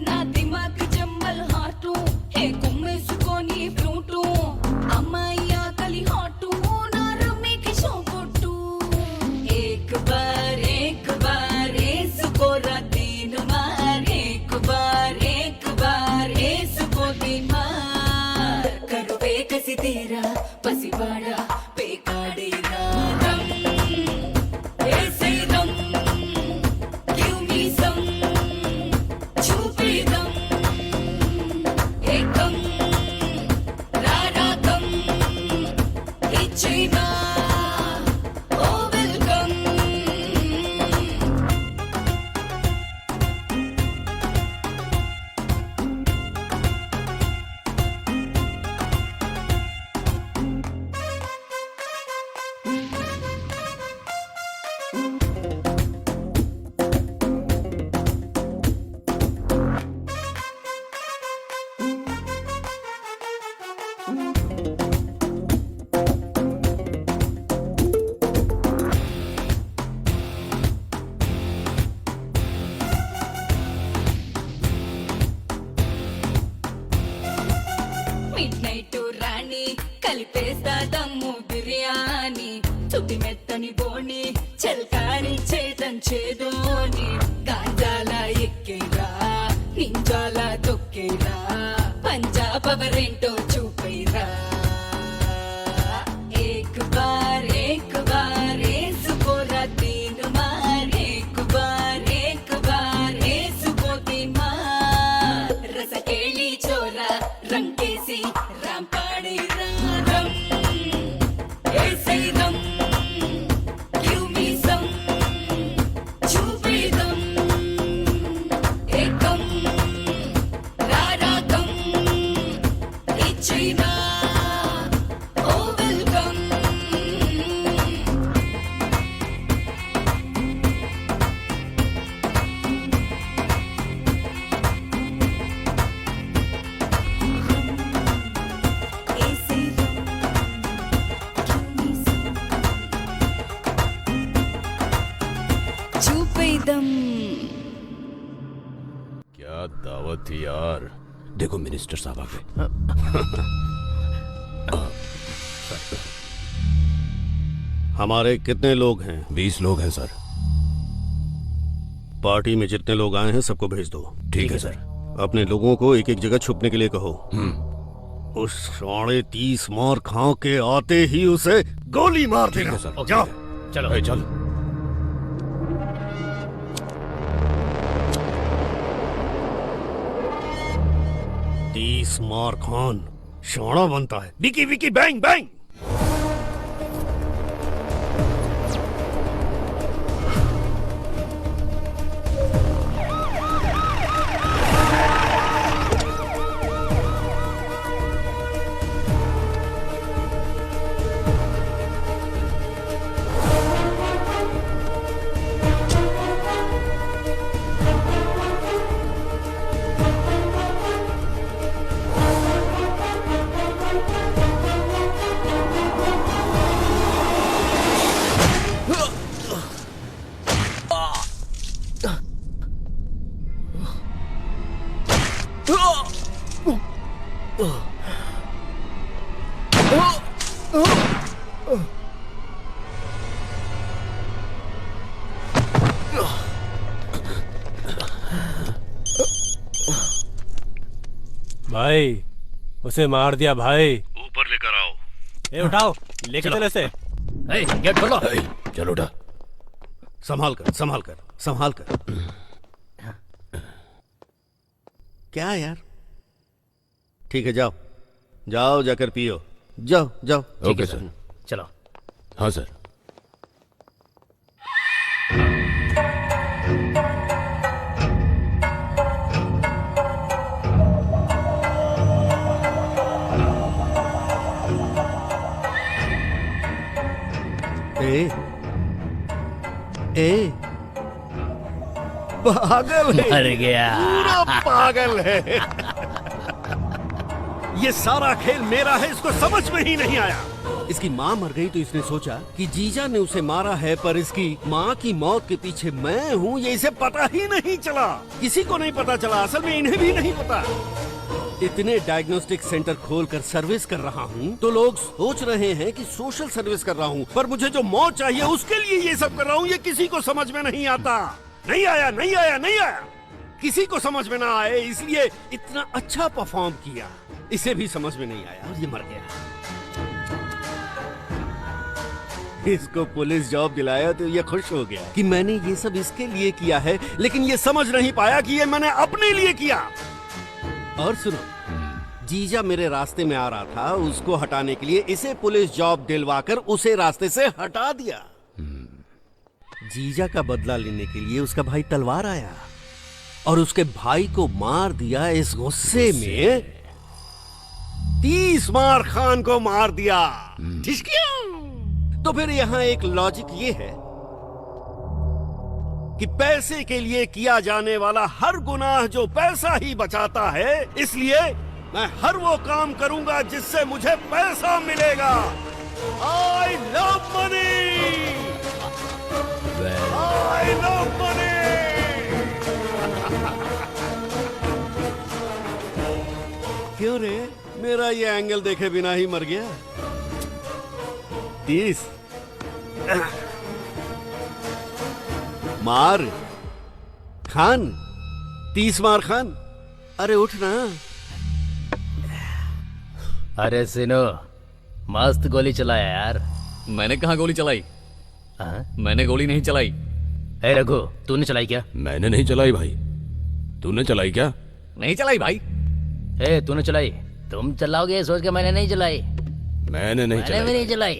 నా దిమాగ్ జమ్మల్ హార్టు హే కుమ్మేసుకొని ఫ్లూటు అమ్మాయి ఆకలి హాటు నా రమ్మీకి షో కొట్టు ఏక్ బార్ ఏసుకోరా తీన్ మార్ ఏక్ బార్ ఏసుకో తీన్ మార్ కరు బేకసి తేరా పసివాడా పేకాడేరా రమ్ ఏసై రమ్ గివ్ మీ సమ్ చూపిదం ఏకం రారాకం ఇచ్చైనా ఓ వెల్కమ్ మిడ్ నైట్ రాణి కలిపేస్తా దమ్ము బిర్యానీ చుట్టి మెత్తని బోని చెల్కాని చేతన్ చేదోని గాంజాల ఎక్కేరా నింజాల తొక్కేరా పంజాబ్ అవరేంటో చూపేరా ఏక్ బార్ ఏసుకోరా తీన్ మార్ ఏక్ బార్ ఏసుకో తీన్ మార్ రసకేళి చోరా రంకేసి రాంపాడేరా రమ్ ఏసై రమ్ గివ్ మీ సమ్ చూపిదం ఏకం రారాకం ఇచ్చైనా ఓ వెల్కమ్ చూపేదం क्या दावत थी यार। देखो मिनिस्टर साहब आ गए। हमारे कितने लोग हैं? 20 लोग हैं सर। पार्टी में जितने लोग आए हैं सबको भेज दो। ठीक है सर। अपने लोगों को एक एक जगह छुपने के लिए कहो। उस 30 मार खां के आते ही उसे गोली मार देना। जाओ चलो चल। मार खान शाना बनता है। Vicky Vicky bang bang. भाई उसे मार दिया भाई। ऊपर लेकर आओ। ए उठाओ, लेके चलो इसे। गेट खोलो। चलो उठा। संभाल कर संभाल कर संभाल कर। क्या यार ठीक है, जाओ जाओ, जाकर पियो, जाओ जाओ। Okay sir. चलो। हाँ सर। ए पागल है, मर गया। पूरा पागल है। ये सारा खेल मेरा है, इसको समझ में ही नहीं आया। इसकी माँ मर गई तो इसने सोचा कि जीजा ने उसे मारा है, पर इसकी माँ की मौत के पीछे मैं हूँ, ये इसे पता ही नहीं चला। किसी को नहीं पता चला, असल में इन्हें भी नहीं पता। इतने डायग्नोस्टिक सेंटर खोलकर सर्विस कर रहा हूँ तो लोग सोच रहे हैं कि सोशल सर्विस कर रहा हूँ, पर मुझे जो मौत चाहिए उसके लिए ये सब कर रहा हूँ। ये किसी को समझ में नहीं आता। नहीं आया, नहीं आया, नहीं आया। किसी को समझ में ना आए इसलिए इतना अच्छा परफॉर्म किया, इसे भी समझ में नहीं आया और ये मर गया। इसको पुलिस जॉब दिलाया तो ये खुश हो गया कि मैंने ये सब इसके लिए किया है, लेकिन ये समझ नहीं पाया कि ये मैंने अपने लिए किया। और सुनो, जीजा मेरे रास्ते में आ रहा था, उसको हटाने के लिए इसे पुलिस जॉब दिलवाकर उसे रास्ते से हटा दिया। जीजा का बदला लेने के लिए उसका भाई तलवार आया और उसके भाई को मार दिया। इस गुस्से में 30 मार खान को मार दिया। ठीक है? तो फिर यहाँ एक लॉजिक ये है कि पैसे के लिए किया जाने वाला हर गुनाह जो पैसा ही बचाता है, इसलिए मैं हर वो काम करूंगा जिससे मुझे पैसा मिलेगा। I love money! I love money! क्यों रे, मेरा ये एंगल देखे बिना ही मर गया। 30 मार खान, 30 मार खान। अरे उठ ना। अरे सिनो, मस्त गोली चलाया यार। मैंने कहाँ गोली चलाई? मैंने गोली नहीं चलाई। ए रघु, तूने चलाई क्या? मैंने नहीं चलाई भाई। तूने चलाई क्या? नहीं चलाई भाई। ए तूने चलाई? तुम चलाओगे सोच के मैंने नहीं चलाई। मैंने नहीं मैंने भी नहीं चलाई।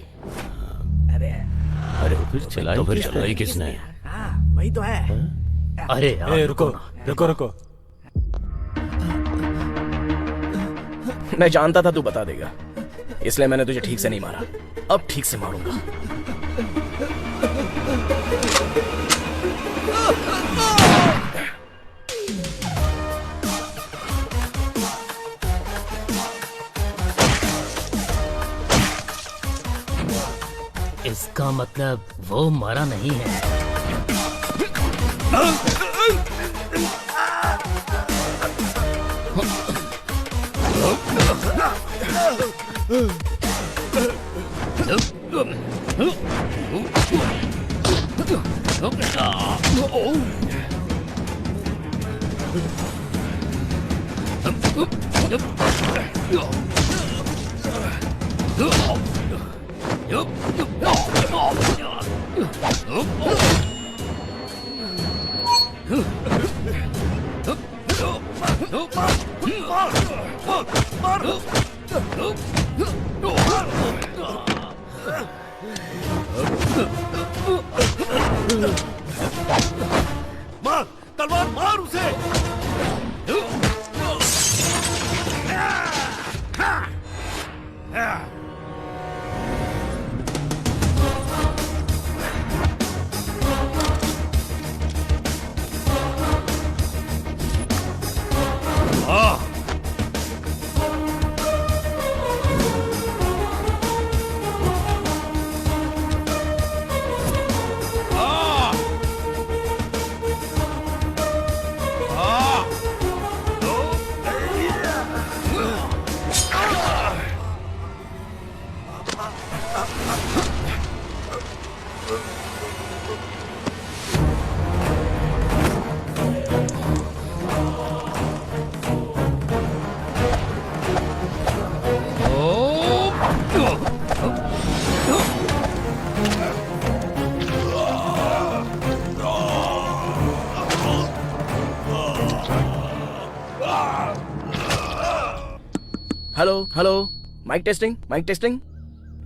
अरे फिर चलाई तो फिर चलाई किसने? वही तो है। अरे यार, रुको रुको रुको। मैं जानता था तू बता देगा, इसलिए मैंने तुझे ठीक से नहीं मारा। अब ठीक से मारूंगा। इसका मतलब वो मरा नहीं है। मार, तलवार मार उसे। Hello hello, mike testing.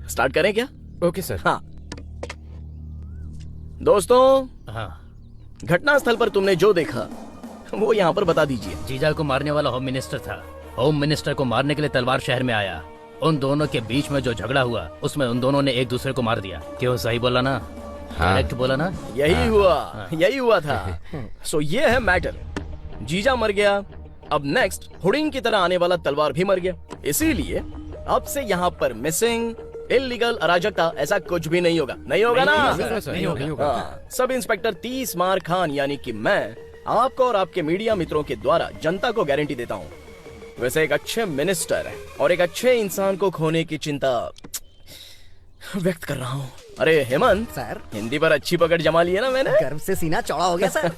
Start करें क्या? Okay sir. हाँ दोस्तों, हाँ, घटना स्थल पर तुमने जो देखा वो यहाँ पर बता दीजिए। जीजा को मारने वाला होम मिनिस्टर था। होम मिनिस्टर को मारने के लिए तलवार शहर में आया। उन दोनों के बीच में जो झगड़ा हुआ उसमें उन दोनों ने एक दूसरे को मार दिया। क्यों, सही बोला ना? करेक्ट बोला ना? यही हुआ था। सो ये है मैटर। जीजा मर गया, अब नेक्स्ट हुडिंग की तरह आने वाला तलवार भी मर गया। इसीलिए अब से यहाँ पर मिसिंग, इल्लीगल, अराजकता ऐसा कुछ भी नहीं होगा। नहीं होगा ना? नहीं होगा। हाँ, सब इंस्पेक्टर 30 मार खान यानी कि मैं आपको और आपके मीडिया मित्रों के द्वारा जनता को गारंटी देता हूँ। वैसे एक अच्छे मिनिस्टर और एक अच्छे इंसान को खोने की चिंता व्यक्त कर रहा हूँ। अरे हेमंत सर, हिंदी पर अच्छी पकड़ जमा ली है ना मैंने। गर्व से सीना चौड़ा हो गया सर।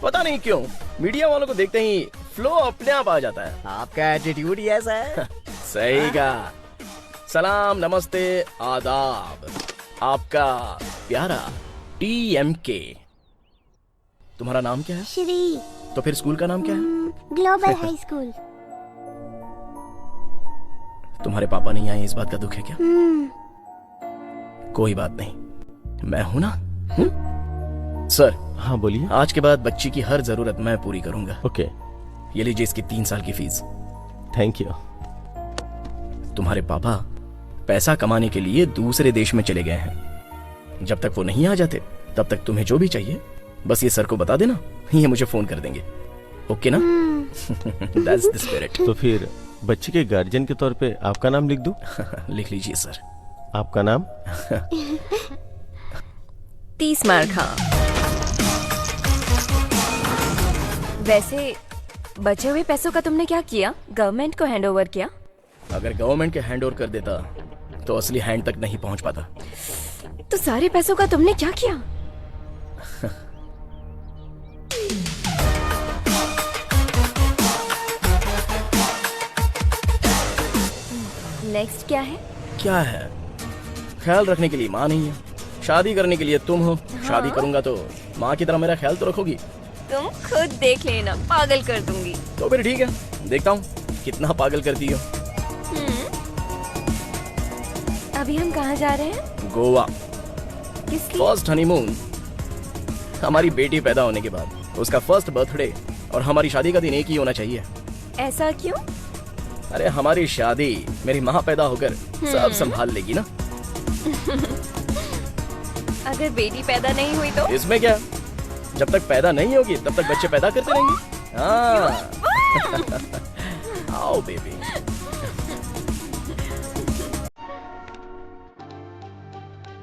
पता नहीं क्यों मीडिया वालों को देखते ही फ्लो अपने आप आ जाता है। आपका एटीट्यूड ही ऐसा है। सही कहा। सलाम, नमस्ते, आदाब। आपका प्यारा TMK। तुम्हारा नाम क्या है? श्री। तो फिर स्कूल का नाम क्या है? Global high school. तुम्हारे पापा नहीं आए, इस बात का दुख है क्या? कोई बात नहीं, मैं हूं ना। सर। हाँ बोलिए। आज के बाद बच्ची की हर जरूरत मैं पूरी करूंगा। ओके। ये लीजिए इसकी 3 साल की फीस। Thank you. तुम्हारे पापा पैसा कमाने के लिए दूसरे देश में चले गए हैं। जब तक वो नहीं आ जाते तब तक तुम्हें जो भी चाहिए बस ये सर को बता देना, ये मुझे फोन कर देंगे। ओके ना? That's the spirit। तो फिर बच्चे के गार्जियन के तौर पे आपका नाम लिख दूं? लिख लीजिए सर। आपका नाम? 30 मार खा। वैसे बचे हुए पैसों का तुमने क्या किया? गवर्नमेंट को हैंड ओवर किया? अगर गवर्नमेंट के हैंड ओवर कर देता तो असली हैंड तक नहीं पहुंच पाता। तो सारे पैसों का तुमने क्या किया? नेक्स्ट क्या है? क्या है? ख्याल रखने के लिए माँ नहीं है, शादी करने के लिए तुम हो। शादी करूंगा तो माँ की तरह मेरा ख्याल तो रखोगी। तुम खुद देख लेना, पागल कर दूंगी। तो फिर ठीक है, देखता हूँ कितना पागल करती हो। अभी हम कहाँ जा रहे हैं? गोवा। किसकी? First honeymoon. हमारी बेटी पैदा होने के बाद उसका फर्स्ट बर्थडे और हमारी शादी का दिन एक ही होना चाहिए। ऐसा क्यों? अरे हमारी शादी मेरी माँ पैदा होकर सब संभाल लेगी ना। अगर बेटी पैदा नहीं हुई तो? इसमें क्या, जब तक पैदा नहीं होगी तब तक बच्चे पैदा करते रहेंगे। हाँ। आओ बेबी।